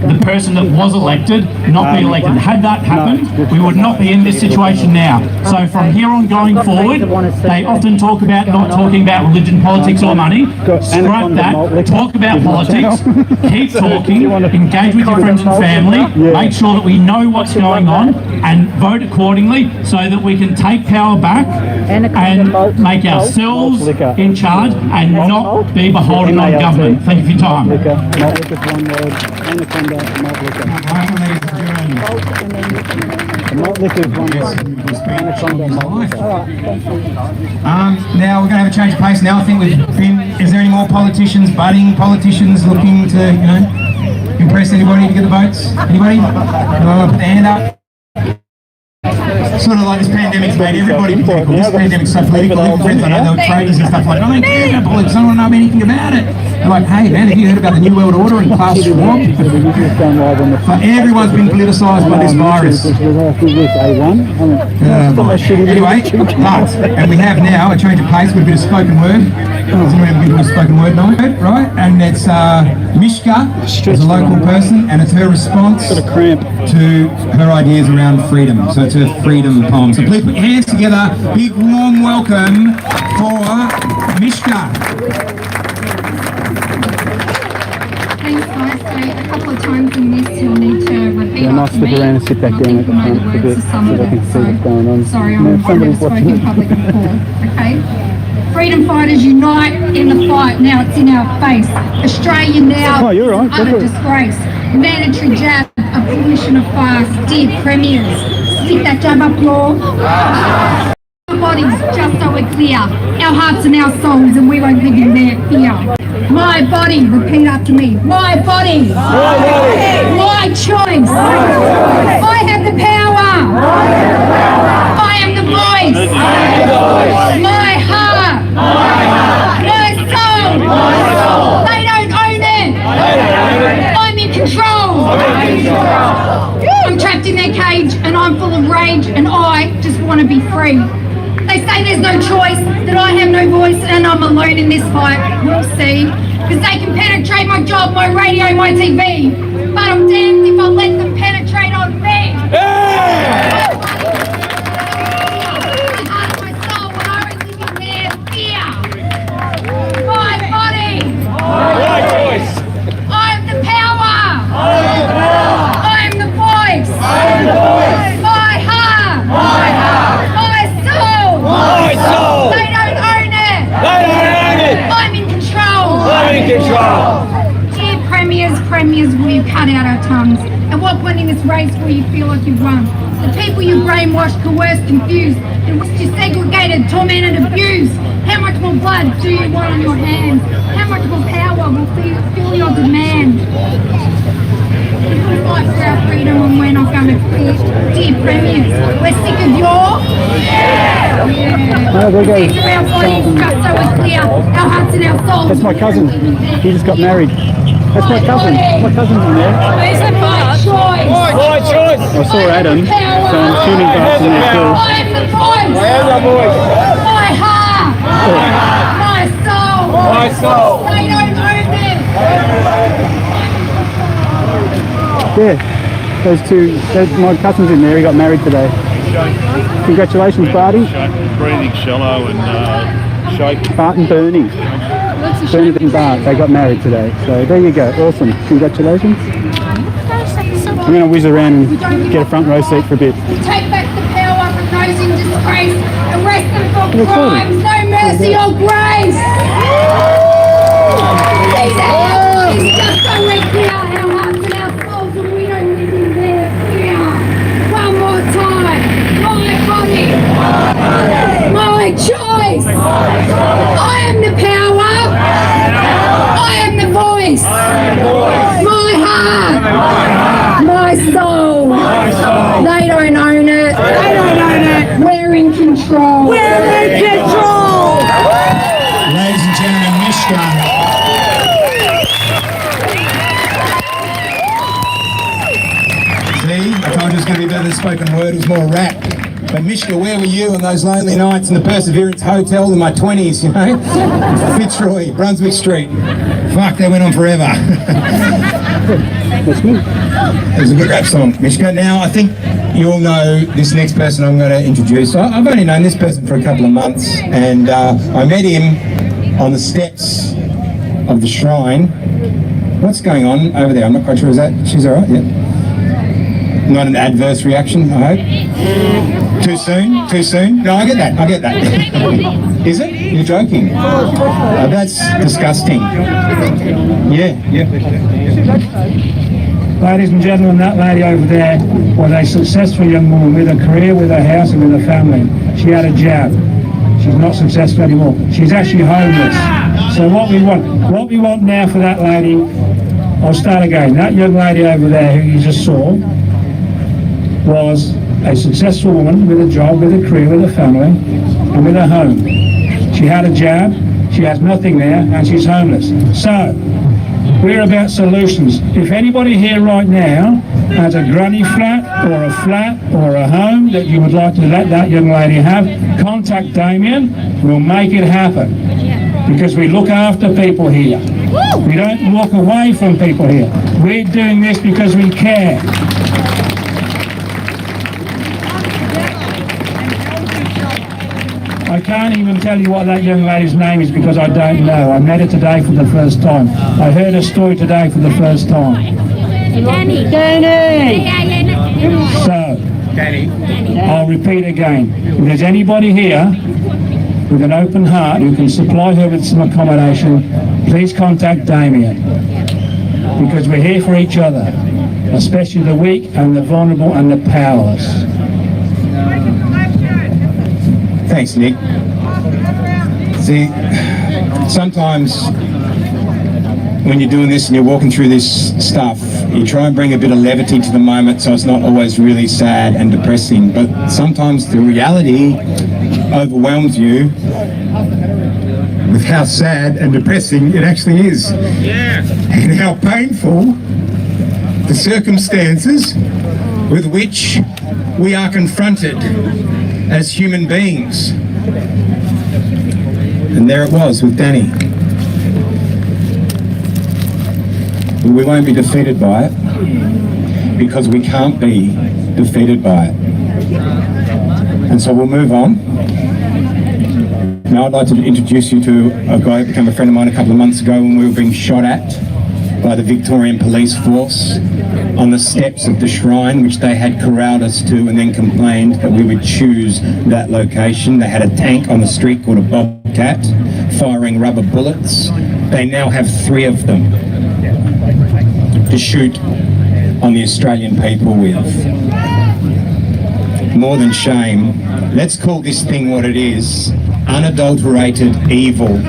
the person that was elected not be elected. Had that happened, we would not be in this situation now. So from here on going forward, they often talk about not talking about religion, politics or money. Scrap that, talk about politics, keep talking, engage with your friends and family, make sure that we know what's going on and vote accordingly so that we can take power back and make ourselves in charge and not be beholden on government. Thank you for your time. Malt liquor's one word. Anaconda, malt liquor. Malt liquor is one word. Anaconda, malt liquor. Now we're going to have a change of pace now. I think we've been, is there any more politicians, budding politicians looking to, impress anybody to get the votes? Anybody? Anyone put their hand up? Sort of like this pandemic's made everybody political. This pandemic's so political. Even friends I know, they were traders and stuff like that. I don't care about politics. I don't want to know anything about it. They're like, hey man, have you heard about the New World Order and Klaus Schwab? Everyone's been politicised by this virus. Anyway, and we have now a change of pace with a bit of spoken word. Someone ever been to a spoken word night, right? And it's Mishka is a local person, and it's her response to her ideas around freedom. So it's her freedom poem. So please put your hands together. Big warm welcome for Mishka. Thanks, guys. So a couple of times in this, you'll need to repeat I might after slip me. around and sit back down at the front for a bit so I can see what's going on. Sorry, No, I've never somebody's spoken watching in it. public before. Okay. Freedom fighters unite in the fight. Now it's in our face. Australia now Oh, you're right. is utter disgrace. Mandatory jab, abolition of fast. Dear premiers, stick that jab up your bodies just so we're clear. Our hearts and our souls, and we won't live in their fear. My body, repeat after me. My body. My choice. I have the power. I am the voice. My heart. My soul. They don't own it. I'm in control. I'm trapped in their cage and I'm full of rage and I just want to be free. They say there's no choice, that I have no voice and I'm alone in this fight. We'll see. Because they can penetrate my job, my radio, my TV. But I'm damned if I let them penetrate on me. My soul when I was living their fear. My body. My choice. I'm the power. I'm the voice. My heart. My soul. My soul! They don't own it! They don't own it! I'm in control! I'm in control! Dear premiers, will you cut out our tongues? At what point in this race will you feel like you've won? The people you brainwashed, coerced, confused, in which you segregated, tormented, abused. How much more blood do you want on your hands? How much more power will fill your demand? People fight for our freedom and we're not going to quit. Dear premiers, we're sick of your... Oh, there goes. Sick of our bodies, just so we're clear. Our hearts and our souls. That's my cousin. He just got married. That's my cousin. My cousin's in there. Where's the part? My choice! I saw Adam, so I'm assuming Bart's in there too. I am the voice. I am the voice! My heart. My soul. My soul! They don't own it. Yeah, those two, my cousin's in there. He got married today. Congratulations, Barty. Breathing shallow and shaking. Bart and Bernie. Bernard and Bart, they got married today. So there you go. Awesome. Congratulations. I'm going to whiz around and get a front row seat for a bit. Take back the power from those in disgrace. Arrest them for Recording. crimes. No mercy or grace. These actions just so we're clear. Our hearts and our souls, and we don't live in their fear. One more time. My body. My choice. I am the power. I am the voice. My heart. My soul. They don't own it. They don't own it. We're in control. We're in control. Ladies and gentlemen, Mishka. See, I told you it was going to be better than spoken word. It was more rap. But Mishka, where were you on those lonely nights in the Perseverance Hotel in my 20s, you know? Fitzroy, Brunswick Street. Fuck, they went on forever. It was a good rap song, Mishka. Now, I think you all know this next person I'm going to introduce. I've only known this person for a couple of months, and I met him on the steps of the shrine. What's going on over there? I'm not quite sure. Is that... She's all right? Yeah. Not an adverse reaction, I hope. Too soon? Too soon? No, I get that. Is it? You're joking? That's disgusting. Yeah. Ladies and gentlemen, that lady over there was a successful young woman with a career, with a house and with a family. She had a job. She's not successful anymore. She's actually homeless. So what we want now for that lady, I'll start again. That young lady over there who you just saw was a successful woman with a job, with a career, with a family and with a home. She had a job, she has nothing there and she's homeless. So we're about solutions. If anybody here right now has a granny flat or a home that you would like to let that young lady have, contact Damien. We'll make it happen. Because we look after people here. We don't walk away from people here. We're doing this because we care. I can't even tell you what that young lady's name is because I don't know. I met her today for the first time. I heard her story today for the first time. Danny. So, I'll repeat again. If there's anybody here with an open heart who can supply her with some accommodation, please contact Damien. Because we're here for each other, especially the weak and the vulnerable and the powerless. Thanks, Nick. See, sometimes when you're doing this and you're walking through this stuff, you try and bring a bit of levity to the moment so it's not always really sad and depressing, but sometimes the reality overwhelms you with how sad and depressing it actually is. Yeah. And how painful the circumstances with which we are confronted as human beings. And there it was with Danny. We won't be defeated by it because we can't be defeated by it. And so we'll move on. Now I'd like to introduce you to a guy who became a friend of mine a couple of months ago when we were being shot at by the Victorian Police Force on the steps of the shrine, which they had corralled us to and then complained that we would choose that location. They had a tank on the street called a Bobcat, firing rubber bullets. They now have 3 of them to shoot on the Australian people with. More than shame, let's call this thing what it is: unadulterated evil.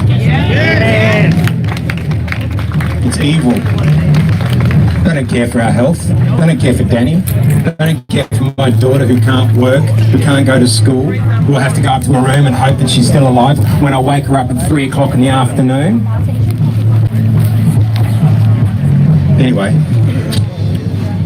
It's evil. They don't care for our health. They don't care for Danny. They don't care for my daughter who can't work, who can't go to school, who will have to go up to her room and hope that she's still alive when I wake her up at 3 o'clock in the afternoon. Anyway,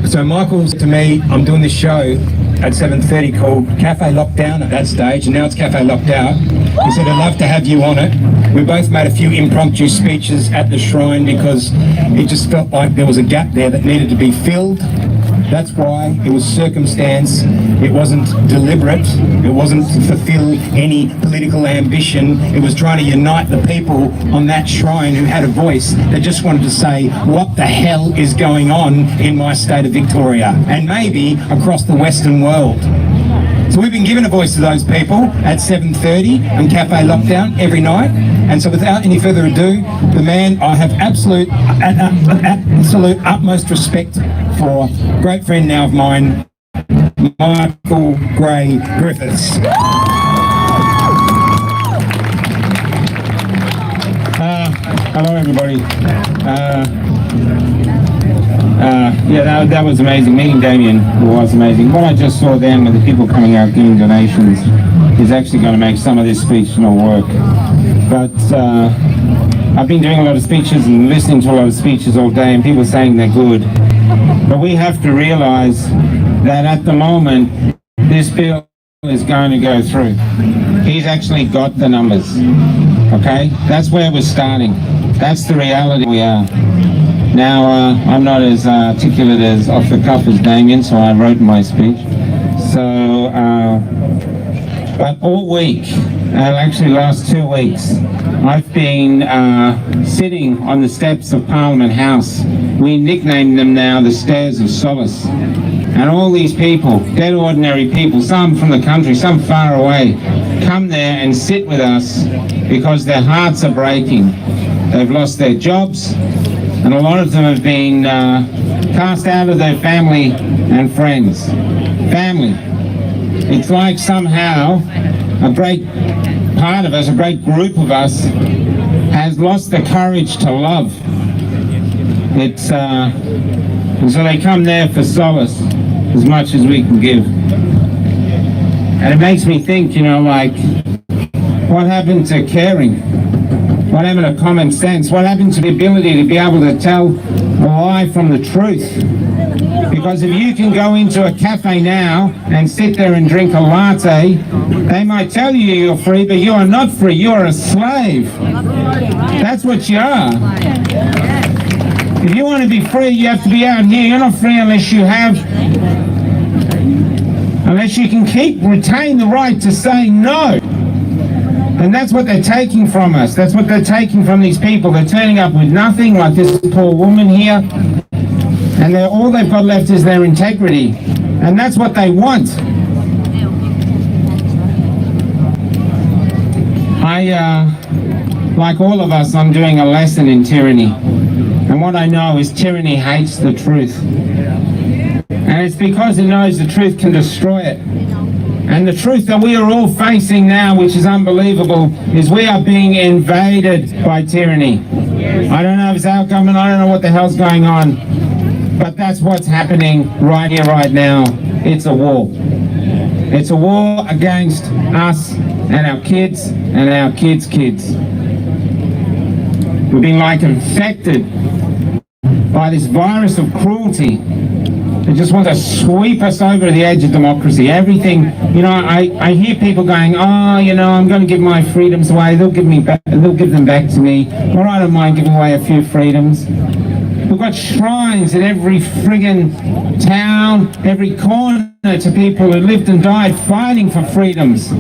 so Michael said to me, I'm doing this show at 7:30 called Cafe Lockdown at that stage, and now it's Cafe Locked Out. He said, I'd love to have you on it. We both made a few impromptu speeches at the shrine because it just felt like there was a gap there that needed to be filled. That's why it was circumstance. It wasn't deliberate. It wasn't to fulfill any political ambition. It was trying to unite the people on that shrine who had a voice that just wanted to say, what the hell is going on in my state of Victoria and maybe across the Western world. So we've been given a voice to those people at 7:30 on Cafe Lockdown every night. And so without any further ado, the man I have absolute utmost respect for, great friend now of mine, Michael Gray Griffiths. Hello everybody. Yeah, that was amazing. Meeting Damien was amazing. What I just saw then with the people coming out giving donations is actually going to make some of this speech not work. But I've been doing a lot of speeches and listening to a lot of speeches all day, and people saying they're good. But we have to realize that at the moment, this bill is going to go through. He's actually got the numbers. Okay? That's where we're starting. That's the reality we are. Now, I'm not as articulate as off the cuff as Damien, so I wrote my speech. So, but all week, actually last 2 weeks, I've been sitting on the steps of Parliament House. We nickname them now the Stairs of Solace. And all these people, dead ordinary people, some from the country, some far away, come there and sit with us because their hearts are breaking. They've lost their jobs, and a lot of them have been cast out of their family and friends. Family. It's like somehow a great part of us, a great group of us, has lost the courage to love. It's and so they come there for solace as much as we can give. And it makes me think, you know, like, what happened to caring? What happened to common sense? What happened to the ability to be able to tell a lie from the truth? Because if you can go into a cafe now and sit there and drink a latte, they might tell you you're free, but you are not free. You are a slave. That's what you are. If you want to be free, you have to be out here. You're not free unless you can retain the right to say no. And that's what they're taking from us. That's what they're taking from these people. They're turning up with nothing, like this poor woman here. And all they've got left is their integrity. And that's what they want. Like all of us, I'm doing a lesson in tyranny. And what I know is tyranny hates the truth. And it's because it knows the truth can destroy it. And the truth that we are all facing now, which is unbelievable, is we are being invaded by tyranny. I don't know if it's our government, I don't know what the hell's going on, but that's what's happening right here, right now. It's a war. It's a war against us and our kids and our kids' kids. We've been like infected by this virus of cruelty. They just want to sweep us over the edge of democracy. Everything, you know, I hear people going, oh, you know, I'm going to give my freedoms away. They'll give them back to me. Well, I don't mind giving away a few freedoms. We've got shrines in every friggin' town, every corner to people who lived and died fighting for freedoms.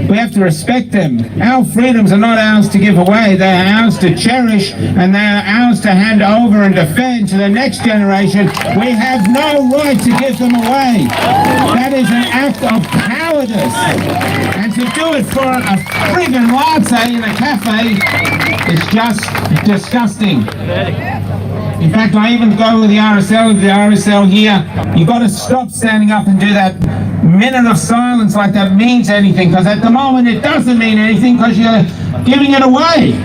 We have to respect them. Our freedoms are not ours to give away. They are ours to cherish, and they are ours to hand over and defend to the next generation. We have no right to give them away. That is an act of cowardice. And to do it for a friggin' latte in a cafe is just disgusting. In fact, I even go with the RSL here, you've got to stop standing up and do that minute of silence like that means anything, because at the moment it doesn't mean anything because you're giving it away.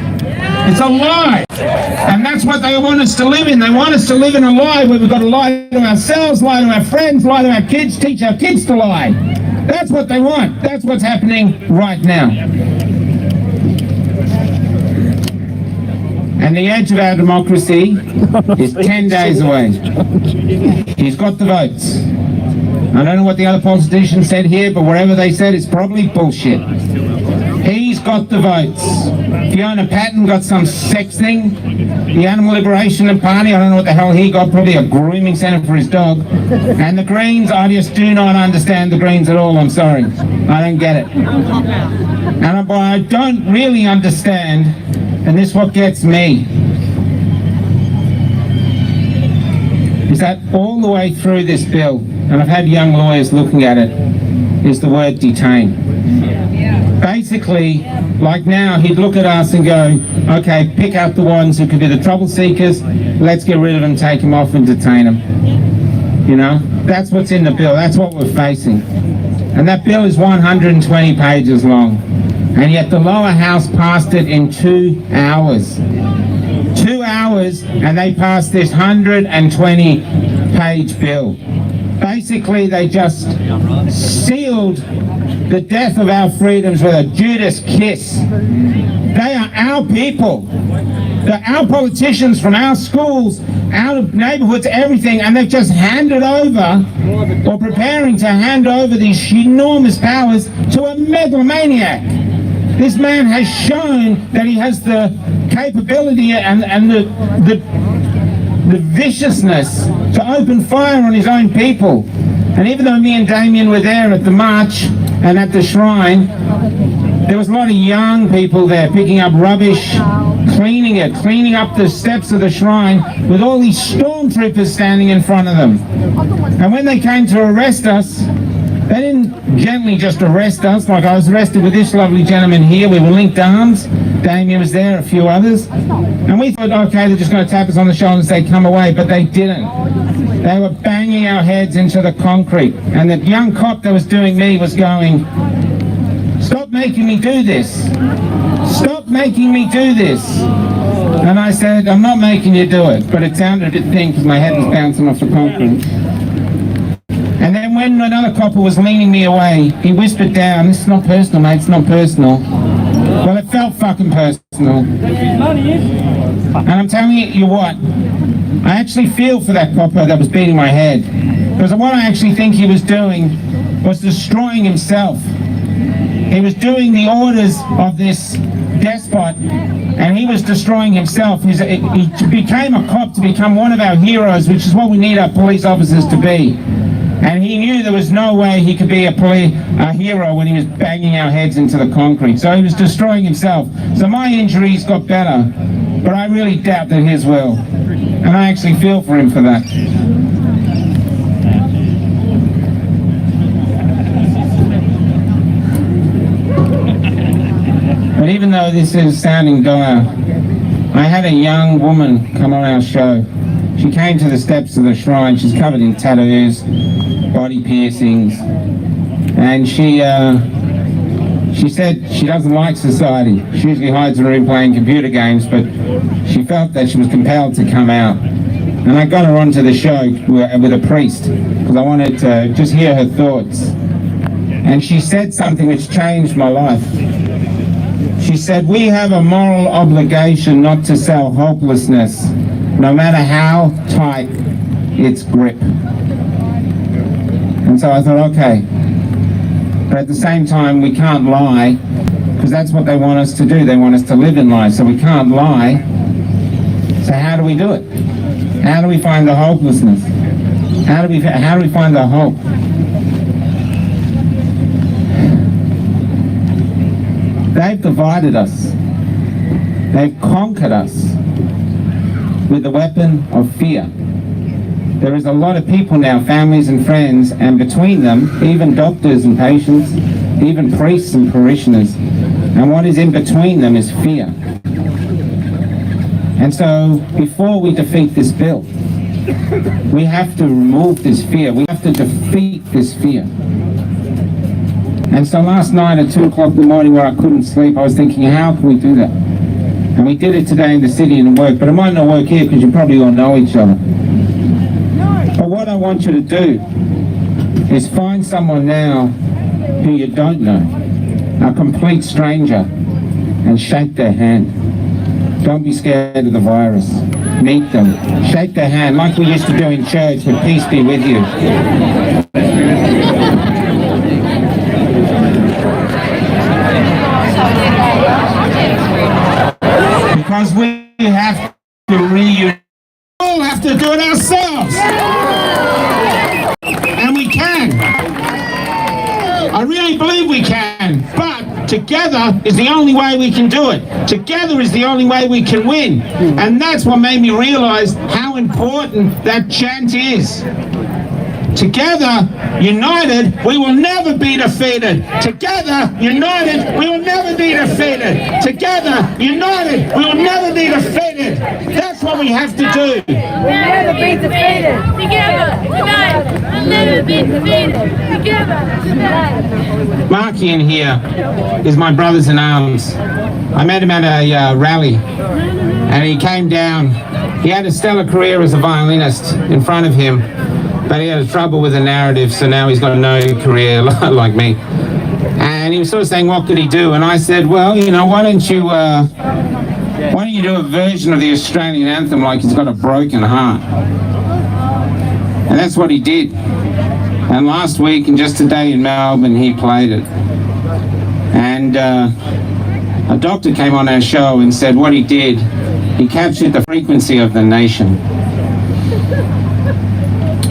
It's a lie. And that's what they want us to live in. They want us to live in a lie where we've got to lie to ourselves, lie to our friends, lie to our kids, teach our kids to lie. That's what they want. That's what's happening right now. And the edge of our democracy is 10 days away. He's got the votes. I don't know what the other politicians said here, but whatever they said, it's probably bullshit. He's got the votes. Fiona Patton got some sex thing. The Animal Liberation Party, I don't know what the hell he got, probably a grooming centre for his dog. And the Greens, I just do not understand the Greens at all, I'm sorry. I don't get it. And I don't really understand, and this is what gets me, is that all the way through this bill, and I've had young lawyers looking at it, is the word detain. Basically, like now, he'd look at us and go, okay, pick out the ones who could be the trouble seekers, let's get rid of them, take them off and detain them. You know, that's what's in the bill, that's what we're facing. And that bill is 120 pages long. And yet the lower house passed it in 2 hours. 2 hours, and they passed this 120-page bill. Basically, they just sealed the death of our freedoms with a Judas kiss. They are our people. They're our politicians from our schools, our neighbourhoods, everything, and they've just handed over, or preparing to hand over, these enormous powers to a megalomaniac. This man has shown that he has the capability and the viciousness to open fire on his own people. And even though me and Damien were there at the march and at the shrine, there was a lot of young people there picking up rubbish, cleaning up the steps of the shrine with all these stormtroopers standing in front of them. And when they came to arrest us, they didn't gently just arrest us like I was arrested with this lovely gentleman here. We were linked arms. Damien was there, a few others. And we thought, okay, they're just going to tap us on the shoulder and say, come away, but they didn't. They were banging our heads into the concrete. And the young cop that was doing me was going, stop making me do this. Stop making me do this. And I said, I'm not making you do it. But it sounded a bit thin because my head was bouncing off the concrete. And then when another copper was leaning me away, he whispered down, this is not personal, mate, it's not personal. Well, it felt fucking personal. And I'm telling you what, I actually feel for that copper that was beating my head. Because what I actually think he was doing was destroying himself. He was doing the orders of this despot, and he was destroying himself. He became a cop to become one of our heroes, which is what we need our police officers to be. And he knew there was no way he could be a hero when he was banging our heads into the concrete. So he was destroying himself. So my injuries got better, but I really doubt that his will. And I actually feel for him for that. But even though this is sounding dire, I had a young woman come on our show. She came to the steps of the shrine. She's covered in tattoos, body piercings, and she said she doesn't like society. She usually hides in her room playing computer games, but she felt that she was compelled to come out. And I got her onto the show with a priest because I wanted to just hear her thoughts. And she said something which changed my life. She said, we have a moral obligation not to sell hopelessness, no matter how tight its grip. And so I thought, okay, but at the same time we can't lie, because that's what they want us to do. They want us to live in lies, so we can't lie. So how do we do it? How do we find the hopelessness? How do we find the hope? They've divided us. They've conquered us with the weapon of fear. There is a lot of people now, families and friends, and between them, even doctors and patients, even priests and parishioners. And what is in between them is fear. And so, before we defeat this bill, we have to remove this fear. We have to defeat this fear. And so last night at 2 o'clock in the morning where I couldn't sleep, I was thinking, how can we do that? And we did it today in the city and work, but it might not work here because you probably all know each other. But what I want you to do is find someone now who you don't know, a complete stranger, and shake their hand. Don't be scared of the virus. Meet them. Shake their hand like we used to do in church with peace be with you. Because we have to reunite. We all have to do it ourselves. And we can. I really believe we can. But together is the only way we can do it. Together is the only way we can win. And that's what made me realize how important that chant is. Together, united, we will never be defeated. Together, united, we will never be defeated. Together, united, we will never be defeated. That's what we have to do. We'll never be defeated. Together, united, we'll never be defeated. Together, united. Marky in here is my brothers in arms. I met him at a rally, and he came down. He had a stellar career as a violinist in front of him, but he had trouble with the narrative, so now he's got no career like me. And he was sort of saying, what could he do? And I said, well, you know, why don't you do a version of the Australian anthem like he's got a broken heart? And that's what he did. And last week and just today in Melbourne, he played it. And a doctor came on our show and said what he did, he captured the frequency of the nation.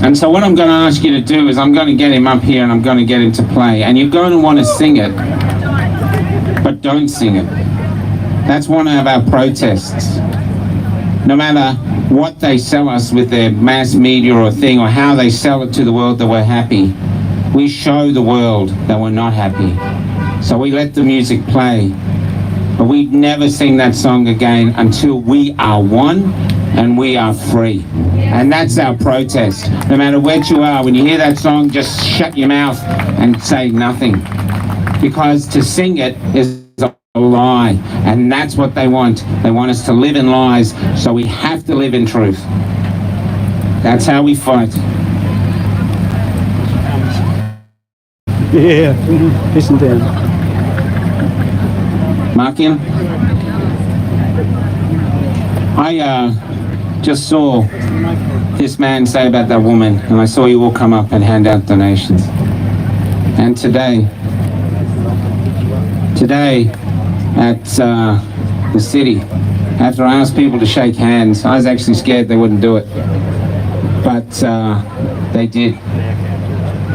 And so what I'm going to ask you to do is I'm going to get him up here and I'm going to get him to play. And you're going to want to sing it, but don't sing it. That's one of our protests. No matter what they sell us with their mass media or thing, or how they sell it to the world that we're happy, we show the world that we're not happy. So we let the music play, but we never sing that song again until we are one and we are free. And that's our protest. No matter where you are, when you hear that song, just shut your mouth and say nothing. Because to sing it is a lie, and that's what they want. They want us to live in lies, so we have to live in truth. That's how we fight. Yeah, listen down. Markian, I just saw this man say about that woman, and I saw you all come up and hand out donations. And today at the city, after I asked people to shake hands, I was actually scared they wouldn't do it, but they did.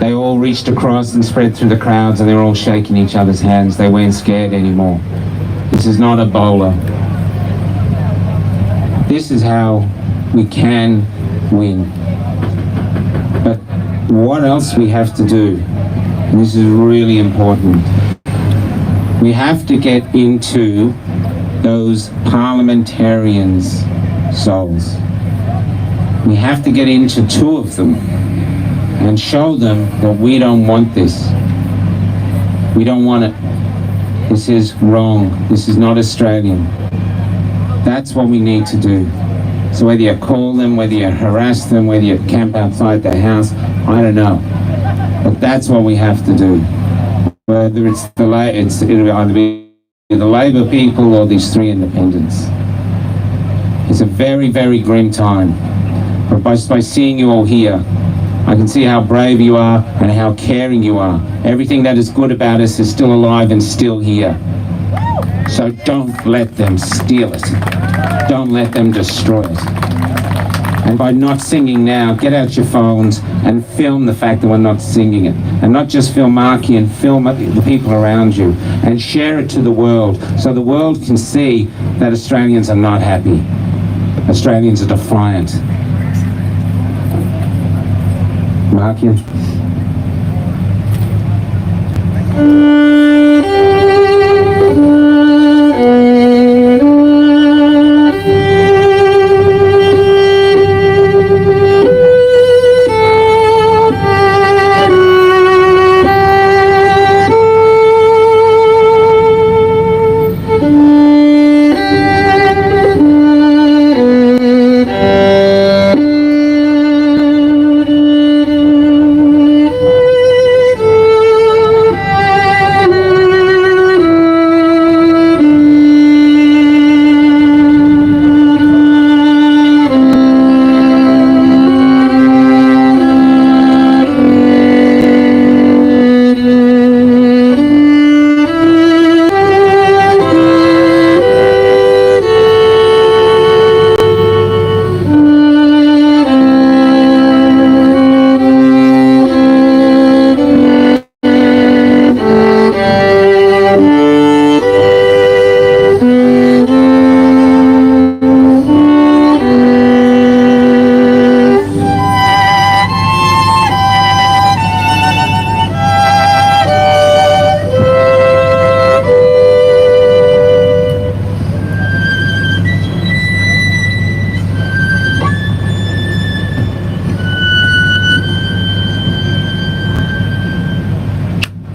They all reached across and spread through the crowds, and they were all shaking each other's hands. They weren't scared anymore. This is not Ebola. This is how we can win. But what else we have to do, and this is really important, we have to get into those parliamentarians' souls. We have to get into two of them and show them that we don't want this. We don't want it. This is wrong. This is not Australian. That's what we need to do. So whether you call them, whether you harass them, whether you camp outside their house, I don't know. But that's what we have to do. Whether it'll either be the Labor people or these three independents. It's a very, very grim time. But by seeing you all here, I can see how brave you are and how caring you are. Everything that is good about us is still alive and still here. So don't let them steal it. Don't let them destroy it. And by not singing now, get out your phones and film the fact that we're not singing it. And not just film Marky, and film the people around you. And share it to the world, so the world can see that Australians are not happy. Australians are defiant. Marky.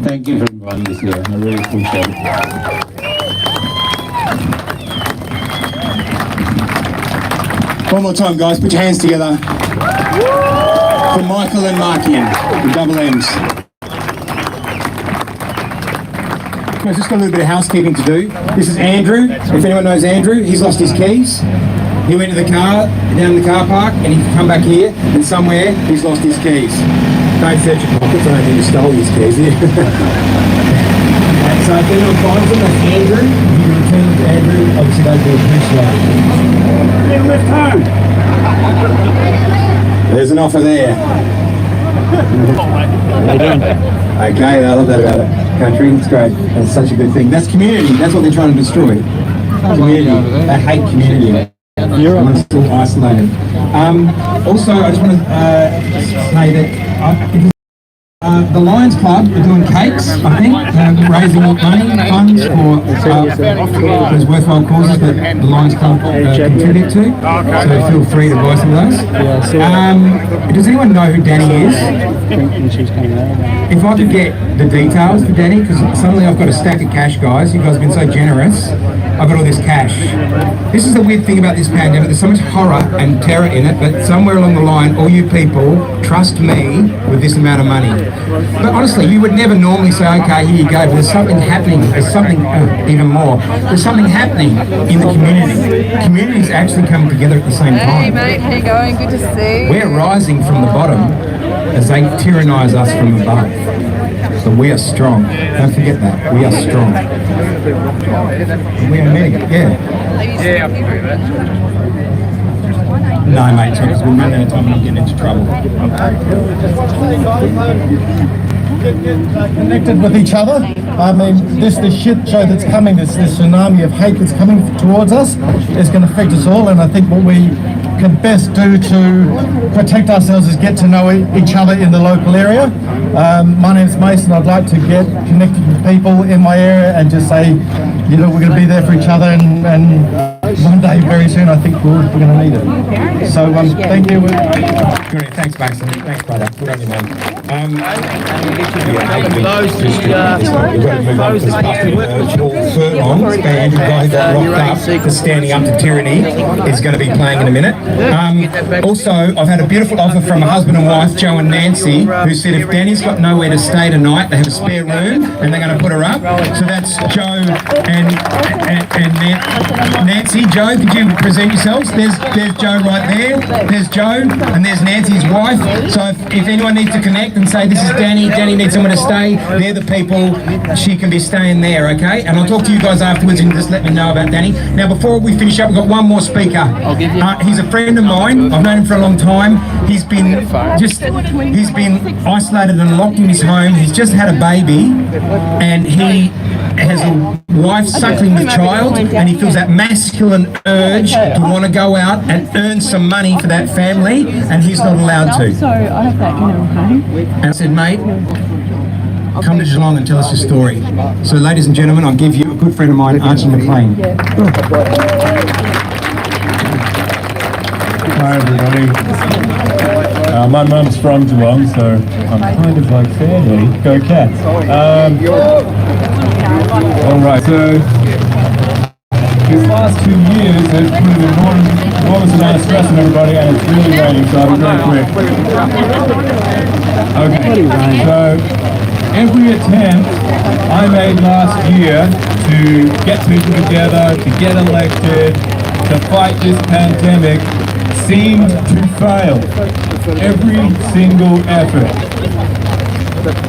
Thank you for inviting us here. I really appreciate it. One more time, guys. Put your hands together for Michael and Markian, the double M's. I've just got a little bit of housekeeping to do. This is Andrew. If anyone knows Andrew, he's lost his keys. He went to the car, down in the car park, and he's come back here, and somewhere he's lost his keys. Don't search your pockets, I don't think he stole his keys. So if anyone finds them, that's Andrew. If you can return them to Andrew, obviously they'd be appreciated. Little left home. There's an offer there. Okay, I love that about it. Country, it's great. That's such a good thing. That's community. That's what they're trying to destroy. Community. They hate community. Everyone's still isolated. Also, I just want to say that the Lions Club are doing cakes, I think, raising money, funds for those worthwhile causes that the Lions Club contribute to. So feel free to buy some of those. Does anyone know who Danny is? If I could get the details for Danny, because suddenly I've got a stack of cash, guys. You guys have been so generous. I've got all this cash. This is the weird thing about this pandemic. There's so much horror and terror in it, but somewhere along the line, all you people trust me with this amount of money. But honestly, you would never normally say, okay, here you go, but there's something happening. There's something even more. There's something happening in the community. Communities actually come together at the same time. Hey mate, how you going? Good to see. We're rising from the bottom as they tyrannise us from above. So we are strong. Don't forget that. We are strong. We are many. Yeah. Yeah, I'll agree with that. No, mate, because we're running out of time and I'm getting into trouble. Connected with each other. I mean, this shit show that's coming, this tsunami of hate that's coming towards us is going to affect us all, and I think what we can best do to protect ourselves is get to know each other in the local area. My name's Mason. I'd like to get connected with people in my area and just say, you know, we're going to be there for each other, and one day very soon I think we're going to need it. So thank you. Good, thanks, Mason. Thanks, brother. Good on you, man. Furlongs, band guy got locked up for standing up to tyranny is going to be playing in a minute. Also, I've had a beautiful offer from a husband and wife, Joe and Nancy, who said if Danny's got nowhere to stay tonight, they have a spare room and they're going to put her up. So that's Joe and Nancy. Joe, could you present yourselves? There's Joe right there. There's Joe and there's Nancy's wife. So if anyone needs to connect and say this is Danny needs somewhere to stay, they're the people. She can be staying there, okay? And I'll talk to you guys afterwards and just let me know about Danny. Now, before we finish up, we've got one more speaker. I'll give you. He's a friend of mine. I've known him for a long time. He's been isolated and locked in his home. He's just had a baby, and he has a wife suckling the child, and he feels that masculine urge to want to go out and earn some money for that family, and he's not allowed to. So I have that kind of home. And I said, mate, come to Geelong and tell us your story. So, ladies and gentlemen, I'll give you a good friend of mine, Archie McLean. Hi everybody. My mum's from Geelong, so I'm kind of like family. Go Cats. Alright, so these last 2 years have put an enormous amount of stress on everybody, and it's really raining, so I'll be very quick. Okay, so every attempt I made last year to get people together, to get elected, to fight this pandemic seemed to fail. Every single effort.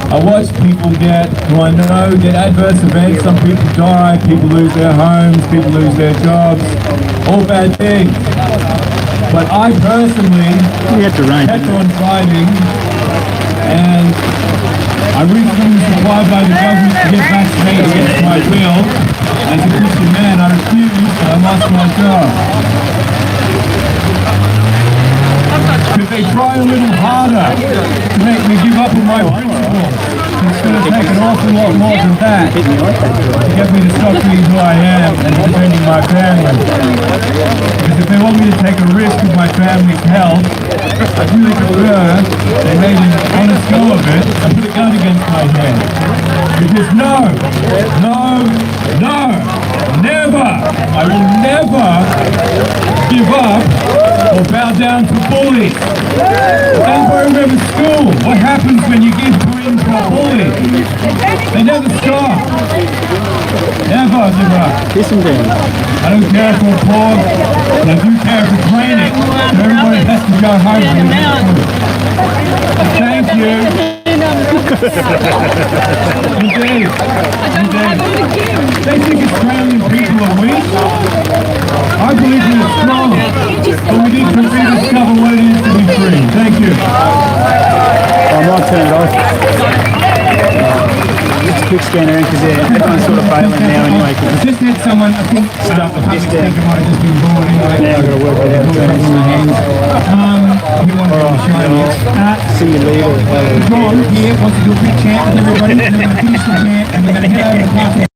I watch people get adverse events. Some people die, people lose their homes, people lose their jobs, all bad things. But I personally kept on fighting, and I recently was required by the government to get vaccinated against my will. As a Christian man, I refused, and I lost my job. Could they try a little harder to make me give up on my principles? It's going to take an awful lot more than that to get me to stop being who I am and defending my family. Because if they want me to take a risk with my family's health, I'd really prefer they made an honest go of it and put a gun against my head. Because never, I will never give up or bow down to bullies. That's why I remember school. What happens when you give in to a bully? They never stop. because of Kiss him down. I don't care for applause, but I do care for training. So everybody has to go home. Thank you. Indeed. They think Australian people are weak. I believe we are strong, but we need to rediscover what it is to be free. Thank you. I might turn it off. Just a quick scan around because everyone's sort of failing now anyway. I just had someone, I think, Start the public fist speaker down. might have just been born anyway. Now I've got to work it out. On the hands. He wanted to show you. See you later. John here wants to do a quick chant with everybody, and then we're going to finish the chant, and we're going to head over to Castle